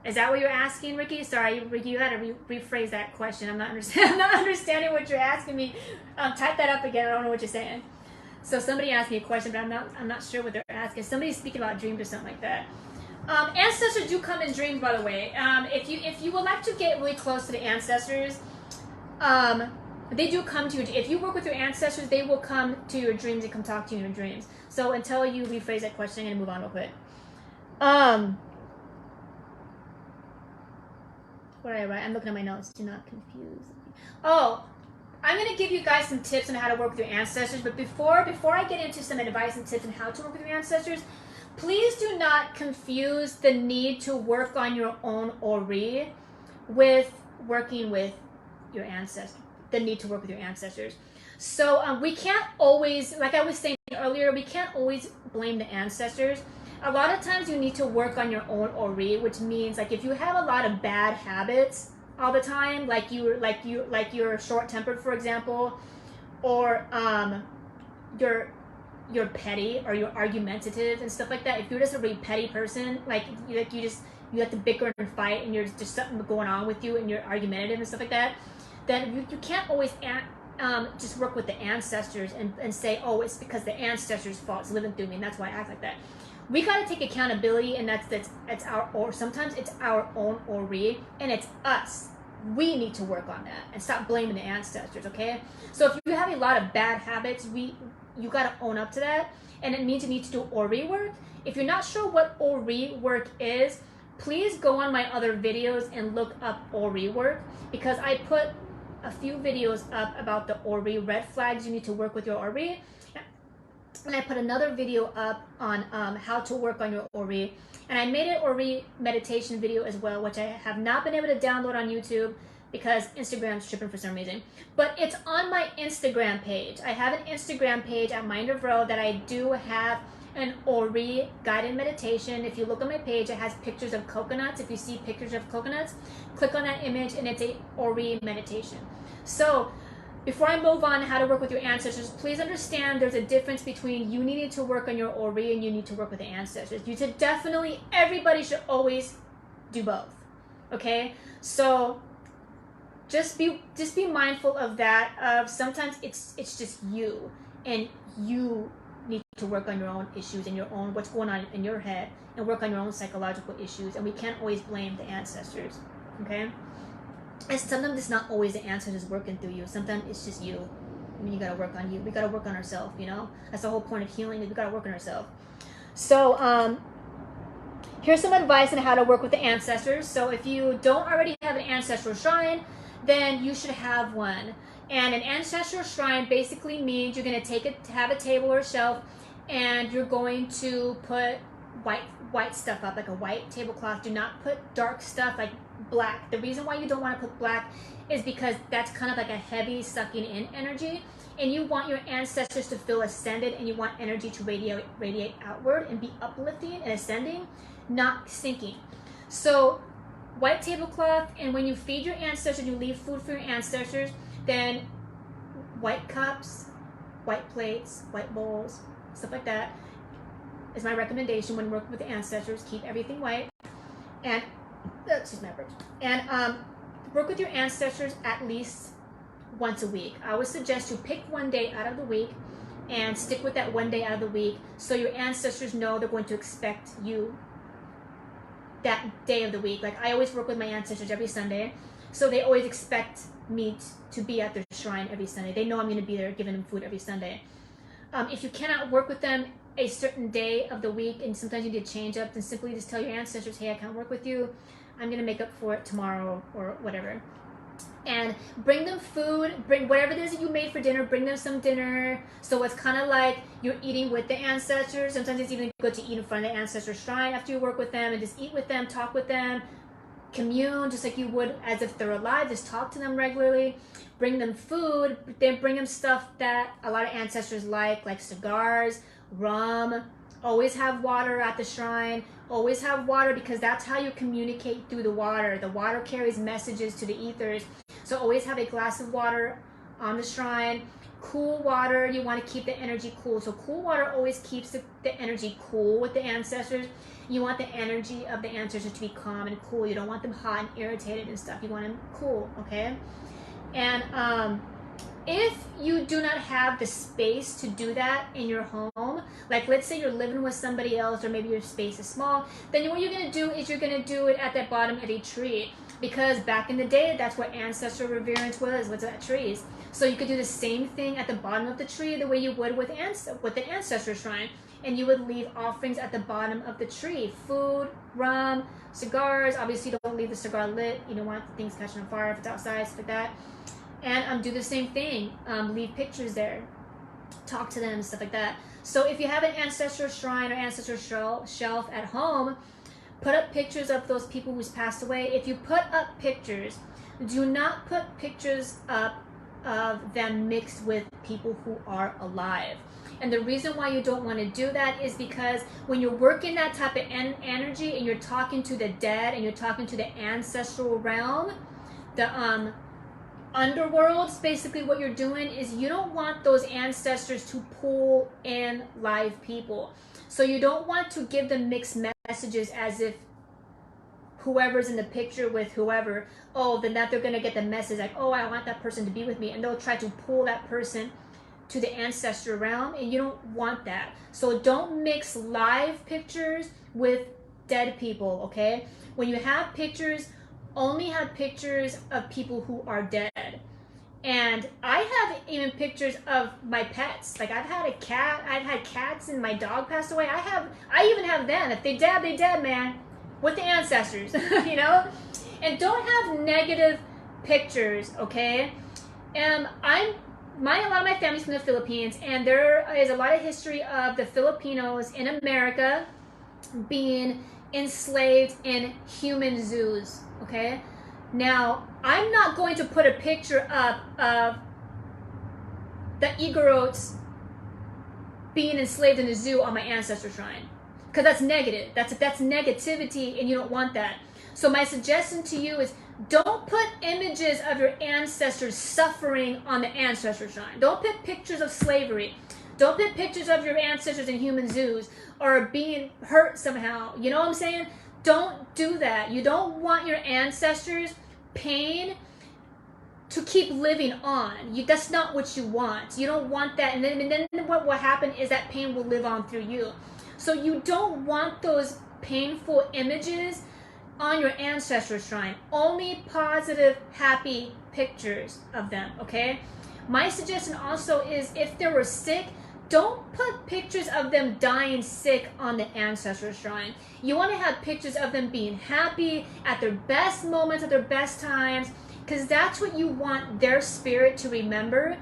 Is that what you're asking, Ricky? Sorry, Ricky, you had to rephrase that question. I'm not understanding what you're asking me. Type that up again. I don't know what you're saying. So somebody asked me a question, but I'm not sure what they're asking. Somebody's speaking about dreams or something like that. Ancestors do come in dreams, by the way. If you would like to get really close to the ancestors, They do come to you. If you work with your ancestors, they will come to your dreams and come talk to you in your dreams. So until you rephrase that question, I'm gonna move on real quick. What did I write? I'm looking at my notes. Do not confuse. Oh, I'm gonna give you guys some tips on how to work with your ancestors. But before I get into some advice and tips on how to work with your ancestors, please do not confuse the need to work on your own ori with working with your ancestors. The need to work with your ancestors. So we can't always, like I was saying earlier, we can't always blame the ancestors. A lot of times you need to work on your own ori, which means like if you have a lot of bad habits all the time, like you're short-tempered, for example, or you're petty or you're argumentative and stuff like that. If you're just a really petty person, you like to bicker and fight, and you're just something going on with you, and you're argumentative and stuff like that, then you can't always just work with the ancestors and say, oh, it's because the ancestors' fault is living through me, and that's why I act like that. We gotta take accountability, and it's our, or sometimes it's our own ori, and it's us. We need to work on that and stop blaming the ancestors, okay? So if you have a lot of bad habits, you gotta own up to that, and it means you need to do ori work. If you're not sure what ori work is, please go on my other videos and look up ori work, because I put a few videos up about the ori red flags you need to work with your ori, and I put another video up on how to work on your ori, and I made an ori meditation video as well, which I have not been able to download on YouTube because Instagram's tripping for some reason, but it's on my Instagram page. I have an Instagram page at Mind of Ro that I do have an ori guided meditation. If you look on my page, it has pictures of coconuts. If you see pictures of coconuts, click on that image, and it's a ori meditation. So before I move on how to work with your ancestors, please understand there's a difference between you needing to work on your ori and you need to work with the ancestors. You should definitely, everybody should always do both, okay? So just be mindful of that. Sometimes it's just you, and you need to work on your own issues and your own what's going on in your head, and work on your own psychological issues, and we can't always blame the ancestors, okay? And sometimes it's not always the ancestors working through you. Sometimes it's just you. I mean, you gotta work on you. We gotta work on ourselves, you know? That's the whole point of healing, is we gotta work on ourselves. So here's some advice on how to work with the ancestors. So if you don't already have an ancestral shrine, then you should have one. And an ancestral shrine basically means you're going to have a table or a shelf, and you're going to put white stuff up, like a white tablecloth. Do not put dark stuff like black. The reason why you don't want to put black is because that's kind of like a heavy sucking in energy, and you want your ancestors to feel ascended, and you want energy to radiate outward and be uplifting and ascending, not sinking. So white tablecloth, and when you feed your ancestors, you leave food for your ancestors, then white cups, white plates, white bowls, stuff like that is my recommendation when working with the ancestors. Keep everything white, and excuse my words. And work with your ancestors at least once a week. I would suggest you pick one day out of the week and stick with that one day out of the week, so your ancestors know they're going to expect you that day of the week. Like I always work with my ancestors every Sunday, so they always expect me to be at their shrine every Sunday. They know I'm going to be there giving them food every Sunday. If you cannot work with them a certain day of the week, and sometimes you need to change up, then simply just tell your ancestors, hey, I can't work with you. I'm going to make up for it tomorrow or whatever. And bring them food, bring whatever it is that you made for dinner, bring them some dinner. So it's kind of like you're eating with the ancestors. Sometimes it's even good to eat in front of the ancestor shrine after you work with them, and just eat with them, talk with them, commune just like you would as if they're alive. Just talk to them regularly. Bring them food, then bring them stuff that a lot of ancestors like cigars, rum. Always have water at the shrine. Always have water, because that's how you communicate through the water. The water carries messages to the ethers. So always have a glass of water on the shrine. Cool water, you want to keep the energy cool. So cool water always keeps the energy cool with the ancestors. You want the energy of the ancestors to be calm and cool. You don't want them hot and irritated and stuff. You want them cool, okay? And if you do not have the space to do that in your home, like let's say you're living with somebody else, or maybe your space is small, then what you're going to do is you're going to do it at the bottom of a tree. because back in the day, that's what ancestral reverence was at trees. So you could do the same thing at the bottom of the tree the way you would with an ancestor shrine. And you would leave offerings at the bottom of the tree. Food, rum, cigars. Obviously, don't leave the cigar lit. You don't want things catching on fire if it's outside, stuff like that. And do the same thing. Leave pictures there. Talk to them, stuff like that. So if you have an ancestral shrine or ancestral shelf at home, put up pictures of those people who's passed away. If you put up pictures, do not put pictures up of them mixed with people who are alive. And the reason why you don't want to do that is because when you're working that type of energy and you're talking to the dead and you're talking to the ancestral realm, the underworlds, basically what you're doing is you don't want those ancestors to pull in live people. So you don't want to give them mixed messages as if whoever's in the picture with whoever, then that they're going to get the message like, I want that person to be with me. And they'll try to pull that person to the ancestral realm, and you don't want that. So don't mix live pictures with dead people, okay? When you have pictures, only have pictures of people who are dead. And I have even pictures of my pets. Like I've had cats and my dog passed away. I even have them. If they dead, man. With the ancestors, you know? And don't have negative pictures, okay? A lot of my family's from the Philippines, and there is a lot of history of the Filipinos in America being enslaved in human zoos, okay? Now, I'm not going to put a picture up of the Igorots being enslaved in a zoo on my ancestor shrine, because that's negative. That's negativity, and you don't want that. So my suggestion to you is don't put images of your ancestors suffering on the ancestor shrine. Don't put pictures of slavery. Don't put pictures of your ancestors in human zoos or being hurt somehow. You know what I'm saying? Don't do that. You don't want your ancestors' pain to keep living on. That's not what you want. You don't want that. And then what will happen is that pain will live on through you. So you don't want those painful images on your ancestor shrine. Only positive, happy pictures of them, okay? My suggestion also is if they were sick, don't put pictures of them dying sick on the ancestor shrine. You want to have pictures of them being happy at their best moments, at their best times, because that's what you want their spirit to remember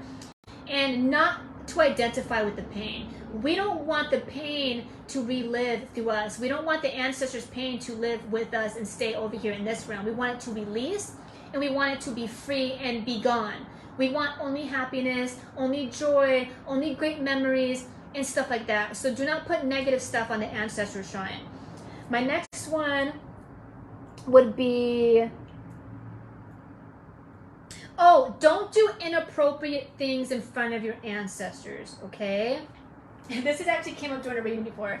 and not to identify with the pain. We don't want the pain to relive through us. We don't want the ancestors' pain to live with us and stay over here in this realm. We want it to release, and we want it to be free and be gone. We want only happiness, only joy, only great memories, and stuff like that. So do not put negative stuff on the ancestor shrine. My next one would be, don't do inappropriate things in front of your ancestors, okay? This has actually came up during a reading before.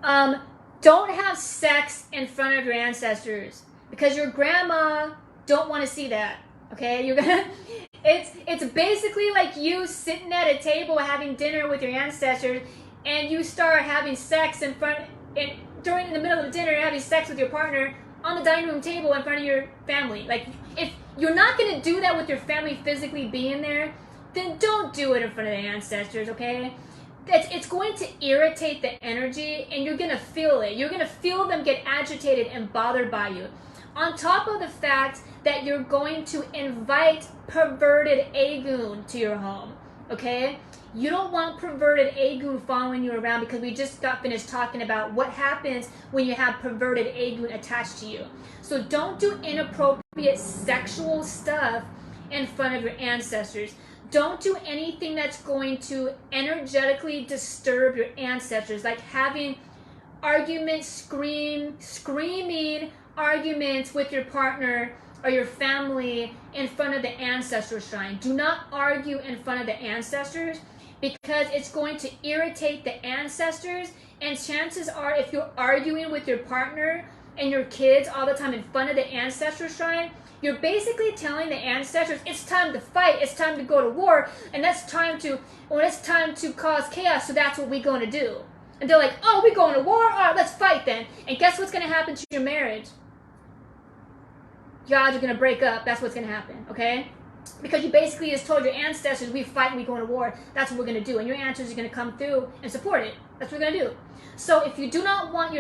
Don't have sex in front of your ancestors because your grandma don't want to see that. Okay, it's basically like you sitting at a table having dinner with your ancestors, and you start having sex in the middle of the dinner, having sex with your partner on the dining room table in front of your family. Like, if you're not gonna do that with your family physically being there, then don't do it in front of the ancestors. Okay. It's going to irritate the energy, and you're going to feel it. You're going to feel them get agitated and bothered by you. On top of the fact that you're going to invite perverted Agun to your home, okay? You don't want perverted Agun following you around, because we just got finished talking about what happens when you have perverted Agun attached to you. So don't do inappropriate sexual stuff in front of your ancestors. Don't do anything that's going to energetically disturb your ancestors, like having arguments, screaming arguments with your partner or your family in front of the ancestor shrine. Do not argue in front of the ancestors, because it's going to irritate the ancestors, and chances are if you're arguing with your partner and your kids all the time in front of the ancestor shrine, you're basically telling the ancestors it's time to fight, it's time to go to war, and it's time to cause chaos, so that's what we're going to do. And they're like, we're going to war? All right, let's fight then. And guess what's going to happen to your marriage? your odds are going to break up. That's what's going to happen, okay? Because you basically just told your ancestors, we fight and we go to war. That's what we're going to do. And your ancestors are going to come through and support it. That's what we're going to do. So if you do not want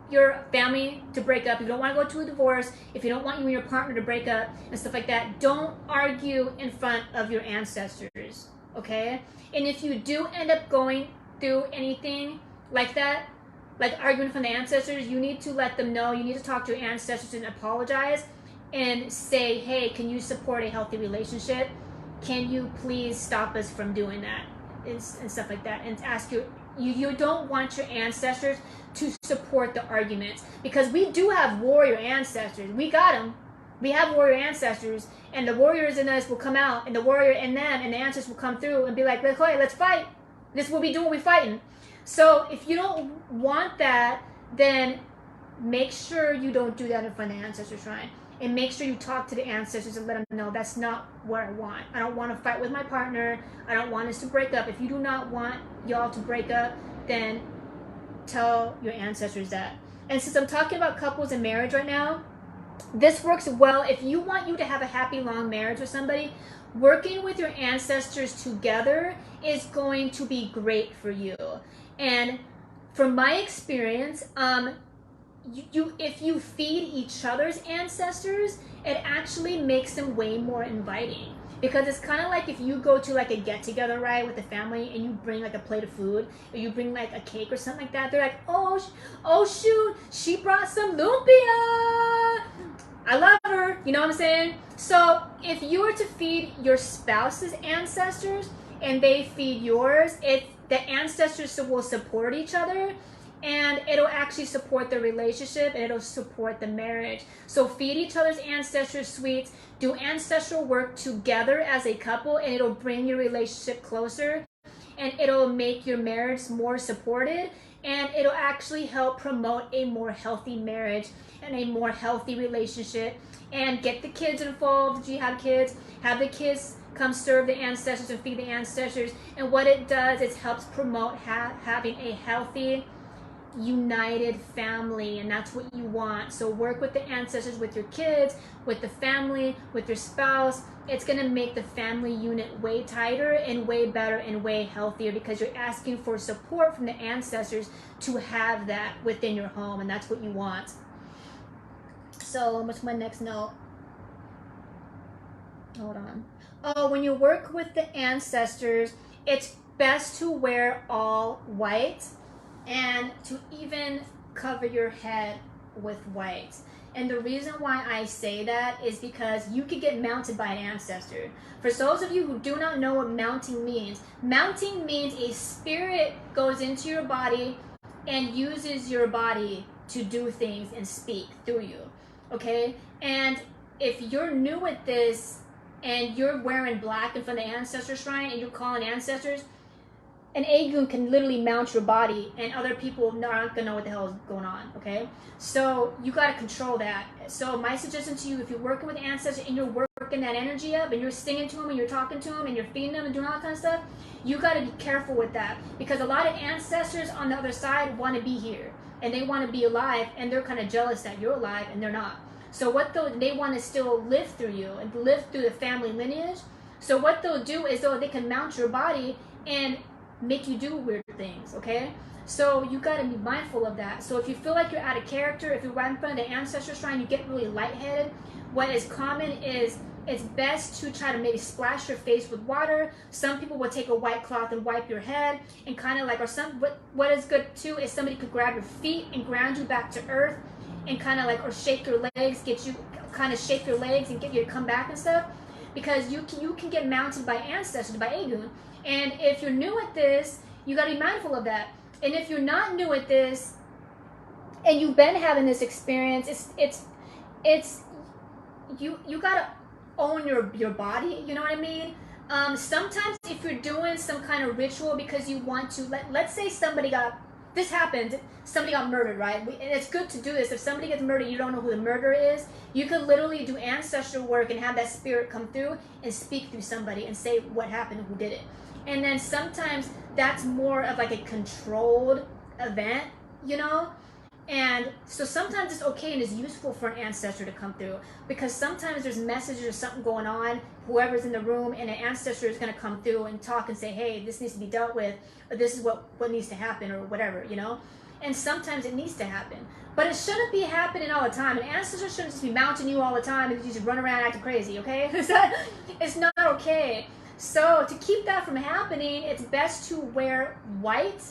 your family to break up, if you don't want to go to a divorce, if you don't want you and your partner to break up and stuff like that, don't argue in front of your ancestors, okay? And if you do end up going through anything like that, like arguing from the ancestors, you need to let them know. You need to talk to your ancestors and apologize and say, hey, can you support a healthy relationship? Can you please stop us from doing that? And stuff like that. And ask you don't want your ancestors to support the arguments, because we do have warrior ancestors. We got them. We have warrior ancestors, and the warriors in us will come out, and the warrior in them and the ancestors will come through and be like, let's fight. This is what we do when we fighting. So if you don't want that, then make sure you don't do that in front of the ancestor shrine. And make sure you talk to the ancestors and let them know that's not what I want. I don't want to fight with my partner. I don't want us to break up. If you do not want y'all to break up, then tell your ancestors that. And since I'm talking about couples and marriage right now, this works well. If you want you to have a happy, long marriage with somebody, working with your ancestors together is going to be great for you. And from my experience, if you feed each other's ancestors, it actually makes them way more inviting. Because it's kind of like if you go to like a get together, right, with the family, and you bring like a plate of food, or you bring like a cake or something like that, they're like, oh shoot, she brought some lumpia. I love her, you know what I'm saying? So if you were to feed your spouse's ancestors and they feed yours, the ancestors will support each other, and it'll actually support the relationship, and it'll support the marriage. So feed each other's ancestor sweets, do ancestral work together as a couple, and it'll bring your relationship closer, and it'll make your marriage more supported, and it'll actually help promote a more healthy marriage and a more healthy relationship. And get the kids involved. If you have kids, have the kids come serve the ancestors and feed the ancestors. And what it does is helps promote having a healthy, united family, and that's what you want. So work with the ancestors, with your kids, with the family, with your spouse. It's going to make the family unit way tighter and way better and way healthier, because you're asking for support from the ancestors to have that within your home, and that's what you want. So what's my next note? Hold on. Oh, when you work with the ancestors, it's best to wear all white, and to even cover your head with white. And the reason why I say that is because you could get mounted by an ancestor. For those of you who do not know what mounting means a spirit goes into your body and uses your body to do things and speak through you, okay? And if you're new at this and you're wearing black in front of the ancestor shrine and you're calling ancestors, an Agun can literally mount your body, and other people aren't gonna know what the hell is going on, okay? So you gotta control that. So my suggestion to you, if you're working with ancestors and you're working that energy up and you're singing to them and you're talking to them and you're feeding them and doing all that kind of stuff, you gotta be careful with that, because a lot of ancestors on the other side want to be here and they want to be alive, and they're kind of jealous that you're alive and they're not. So what they want to still live through you and live through the family lineage. So what they'll do is they can mount your body and make you do weird things, okay? So you got to be mindful of that. So if you feel like you're out of character, if you're right in front of the ancestor shrine, you get really lightheaded, what is common is it's best to try to maybe splash your face with water. Some people will take a white cloth and wipe your head and kind of like, what is good too is somebody could grab your feet and ground you back to earth and kind of like, or shake your legs, shake your legs and get you to come back and stuff, because you can get mounted by ancestors, by Agun. And if you're new at this, you got to be mindful of that. And if you're not new at this and you've been having this experience, it's you got to own your body, you know what I mean? Sometimes if you're doing some kind of ritual because you want to, let's say somebody got murdered, right? And it's good to do this. If somebody gets murdered, you don't know who the murderer is, you could literally do ancestral work and have that spirit come through and speak through somebody and say what happened, who did it. And then sometimes that's more of like a controlled event, you know? And so sometimes it's okay and it's useful for an ancestor to come through, because sometimes there's messages or something going on, whoever's in the room, and an ancestor is going to come through and talk and say, hey, this needs to be dealt with, or this is what needs to happen, or whatever, you know? And sometimes it needs to happen. But it shouldn't be happening all the time. An ancestor shouldn't just be mounting you all the time and you just run around acting crazy, okay? It's not okay. So to keep that from happening, it's best to wear white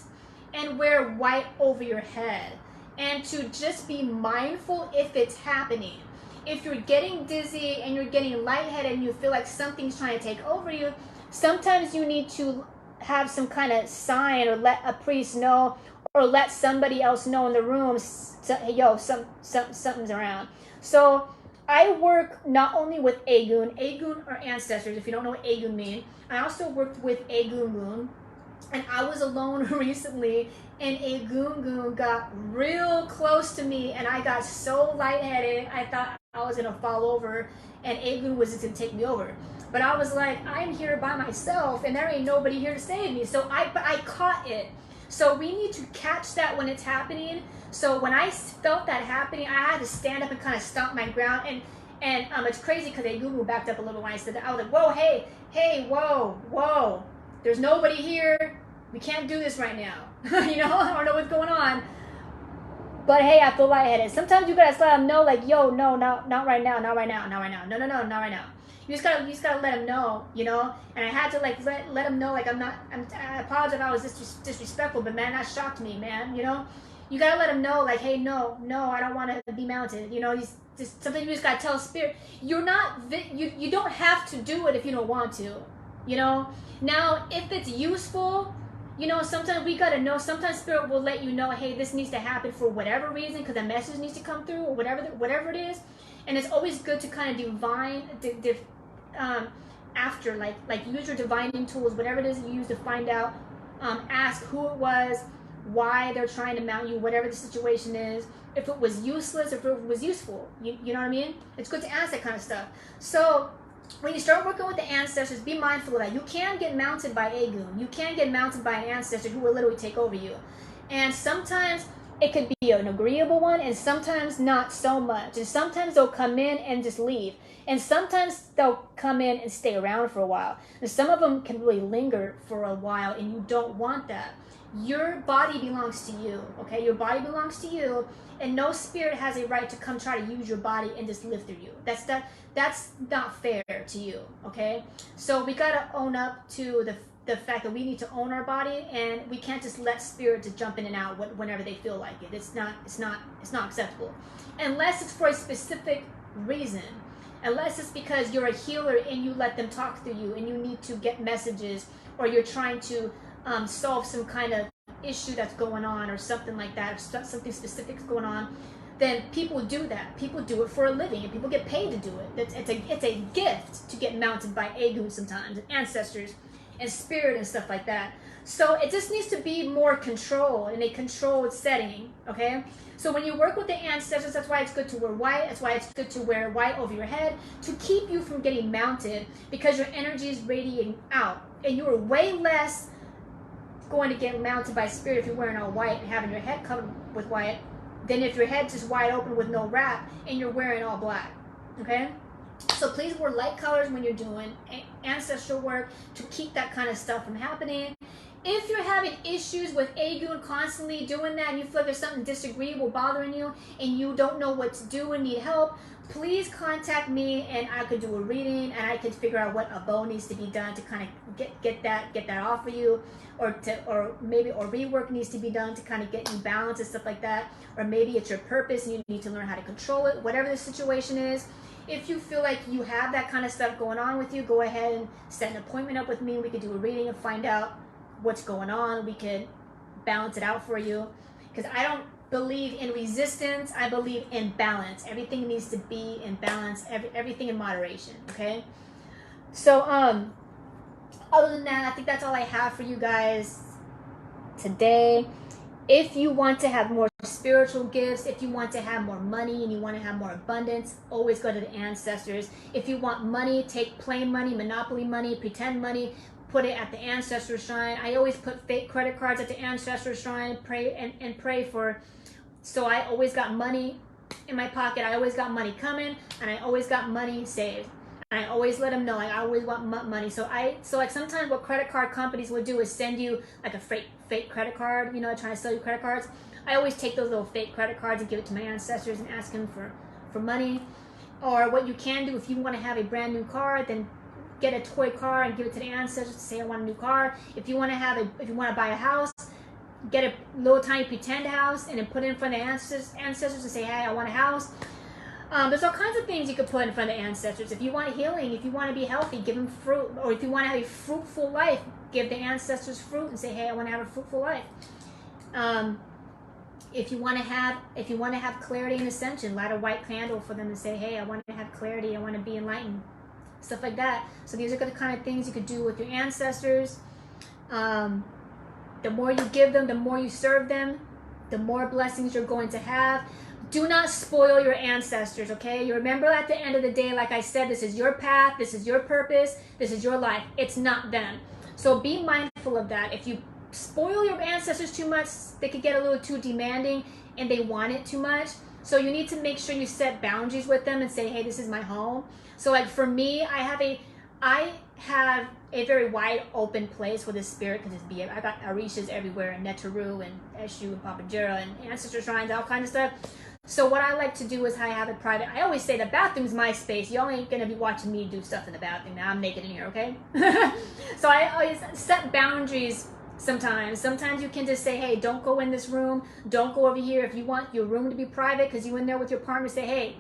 and wear white over your head. And to just be mindful if it's happening. If you're getting dizzy and you're getting lightheaded and you feel like something's trying to take over you, sometimes you need to have some kind of sign, or let a priest know, or let somebody else know in the room, hey, yo, something's around. So I work not only with Egun. Egun are ancestors, if you don't know what Egun mean. I also worked with Egungun. And I was alone recently, and Egungun got real close to me, and I got so lightheaded, I thought I was going to fall over, and Egun was just going to take me over. But I was like, I'm here by myself, and there ain't nobody here to save me. So I caught it. So we need to catch that when it's happening. So when I felt that happening, I had to stand up and kind of stomp my ground. And it's crazy because Egungun backed up a little when I said that. I was like, whoa, hey, whoa. There's nobody here. We can't do this right now. You know, I don't know what's going on. But hey, I feel lightheaded. Sometimes you gotta let them know, like, yo, no, not right now, not right now. No, not right now. You just gotta let them know, you know. And I had to like let them know, like, I apologize if I was disrespectful, but man, that shocked me, man. You know, you gotta let them know, like, hey, no, I don't want to be mounted. You know, sometimes you just gotta tell spirit, you don't have to do it if you don't want to. You know, now if it's useful, you know, sometimes we gotta know. Sometimes spirit will let you know, hey, this needs to happen for whatever reason, because a message needs to come through, or whatever it is. And it's always good to kind of after, like use your divining tools, whatever it is you use to find out. Ask who it was, why they're trying to mount you, whatever the situation is. If it was useless, if it was useful, you know what I mean? It's good to ask that kind of stuff. So when you start working with the ancestors, be mindful of that. You can get mounted by Egun. You can get mounted by an ancestor who will literally take over you. And sometimes it could be an agreeable one, and sometimes not so much. And sometimes they'll come in and just leave. And sometimes they'll come in and stay around for a while. And some of them can really linger for a while, and you don't want that. Your body belongs to you, okay? Your body belongs to you, and no spirit has a right to come try to use your body and just live through you. That's not fair to you, okay? So we gotta own up to the fact that we need to own our body, and we can't just let spirit to jump in and out whenever they feel like it. It's not acceptable, unless it's for a specific reason. Unless it's because you're a healer and you let them talk through you, and you need to get messages, or you're trying to solve some kind of issue that's going on, or something like that, or something specific going on. Then people do that. People do it for a living, and people get paid to do it. It's a gift to get mounted by Egun sometimes, and ancestors, and spirit and stuff like that. So it just needs to be more controlled, in a controlled setting, okay? So when you work with the ancestors, that's why it's good to wear white. That's why it's good to wear white over your head, to keep you from getting mounted, because your energy is radiating out, and you are way less going to get mounted by spirit if you're wearing all white and having your head covered with white, than if your head's just wide open with no wrap and you're wearing all black, okay? So please wear light colors when you're doing ancestral work, to keep that kind of stuff from happening. If you're having issues with Egun constantly doing that, and you feel like there's something disagreeable bothering you, and you don't know what to do and need help, please contact me, and I could do a reading, and I could figure out what a bow needs to be done to kind of get that off of you, or rework needs to be done to kind of get you balanced and stuff like that. Or maybe it's your purpose and you need to learn how to control it. Whatever the situation is, if you feel like you have that kind of stuff going on with you, go ahead and set an appointment up with me. We could do a reading and find out what's going on. We could balance it out for you, because I don't believe in resistance. I believe in balance. Everything needs to be in balance, everything in moderation, okay? So other than that, I think that's all I have for you guys today. If you want to have more spiritual gifts, if you want to have more money and you want to have more abundance, always go to the ancestors. If you want money, take plain money, monopoly money, pretend money, put it at the ancestor shrine. I always put fake credit cards at the ancestor shrine, pray and pray for So I always got money in my pocket. I always got money coming, and I always got money saved. And I always let them know, like, I always want money. So like sometimes what credit card companies would do is send you like a fake credit card, you know, trying to sell you credit cards. I always take those little fake credit cards and give it to my ancestors and ask them for money. Or what you can do, if you want to have a brand new car, then get a toy car and give it to the ancestors to say I want a new car. If you want to buy a house, get a little tiny pretend house and then put it in front of the ancestors to say, hey, I want a house. There's all kinds of things you could put in front of the ancestors. If you want healing, if you want to be healthy, give them fruit. Or if you want to have a fruitful life, give the ancestors fruit and say, hey, I want to have a fruitful life. If you want to have clarity and ascension, light a white candle for them and say, hey, I want to have clarity, I want to be enlightened, stuff like that. So these are the kind of things you could do with your ancestors. The more you give them, the more you serve them, the more blessings you're going to have. Do not spoil your ancestors, okay? You remember at the end of the day, like I said, this is your path, this is your purpose, this is your life. It's not them. So be mindful of that. If you spoil your ancestors too much, they could get a little too demanding and they want it too much. So you need to make sure you set boundaries with them and say, hey, this is my home. So like for me, I have a very wide open place where the spirit can just be. I got Orishas everywhere, and Netaru and Eshu and Papajera and ancestor shrines, all kinds of stuff. So what I like to do is I have it private. I always say the bathroom's my space. Y'all ain't gonna be watching me do stuff in the bathroom. Now I'm naked in here, okay? So I always set boundaries sometimes. Sometimes you can just say, hey, don't go in this room. Don't go over here. If you want your room to be private because you in there with your partner, say, hey,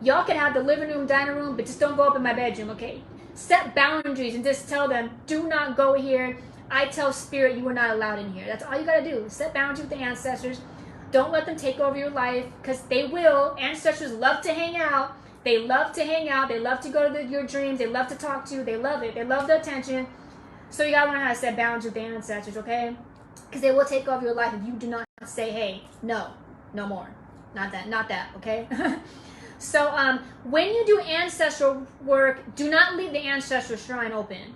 y'all can have the living room, dining room, but just don't go up in my bedroom, okay? Set boundaries and just tell them, do not go here. I tell spirit you are not allowed in here. That's all you gotta do. Set boundaries with the ancestors. Don't let them take over your life, because they will. Ancestors love to hang out. They love to hang out. They love to go to your dreams. They love to talk to you. They love it. They love the attention. So you gotta learn how to set boundaries with the ancestors, okay? Because they will take over your life if you do not say, hey, no more. Not that, okay? So when you do ancestral work, do not leave the ancestral shrine open.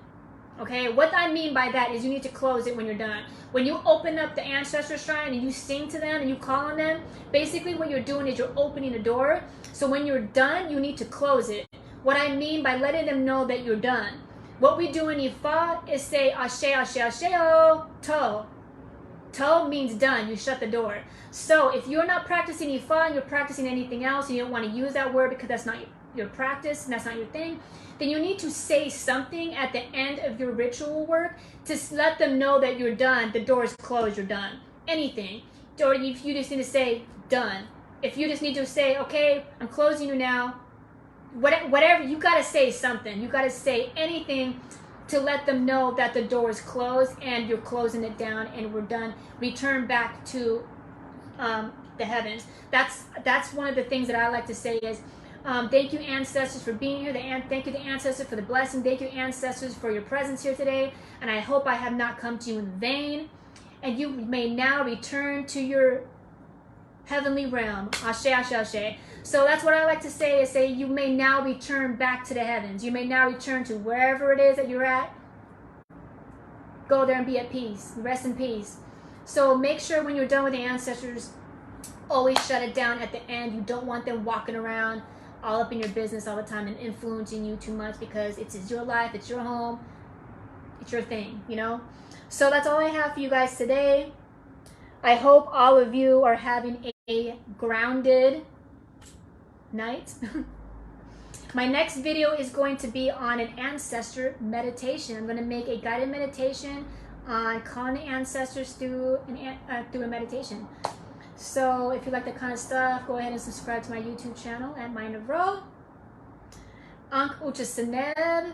Okay, what I mean by that is you need to close it when you're done. When you open up the ancestral shrine and you sing to them and you call on them, basically what you're doing is you're opening the door. So when you're done, you need to close it. What I mean by letting them know that you're done. What we do in Ifa is say Ashe, Ashe, Asheo, To. To means done. You shut the door. So if you're not practicing Ifa and you're practicing anything else and you don't want to use that word because that's not your practice and that's not your thing, then you need to say something at the end of your ritual work to let them know that you're done. The door is closed. You're done. Anything. Or if you just need to say done. If you just need to say, okay, I'm closing you now. Whatever, you got to say something. You got to say anything to let them know that the door is closed and you're closing it down and we're done. Return back to the heavens. That's one of the things that I like to say is thank you, ancestors, for being here. Thank you, the ancestors, for the blessing. Thank you, ancestors, for your presence here today. And I hope I have not come to you in vain. And you may now return to your heavenly realm. Ashe, ashe, ashe. So that's what I like to say is say you may now return back to the heavens. You may now return to wherever it is that you're at. Go there and be at peace. Rest in peace. So make sure when you're done with the ancestors, always shut it down at the end. You don't want them walking around all up in your business all the time and influencing you too much, because it's your life, it's your home, it's your thing, you know? So that's all I have for you guys today. I hope all of you are having a grounded night. My next video is going to be on an ancestor meditation. I'm going to make a guided meditation on calling the ancestors through a meditation. So if you like that kind of stuff, go ahead and subscribe to my YouTube channel at Mind of Ro. Ankh Ucha Seneb.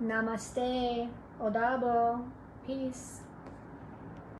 Namaste. Odabo. Peace.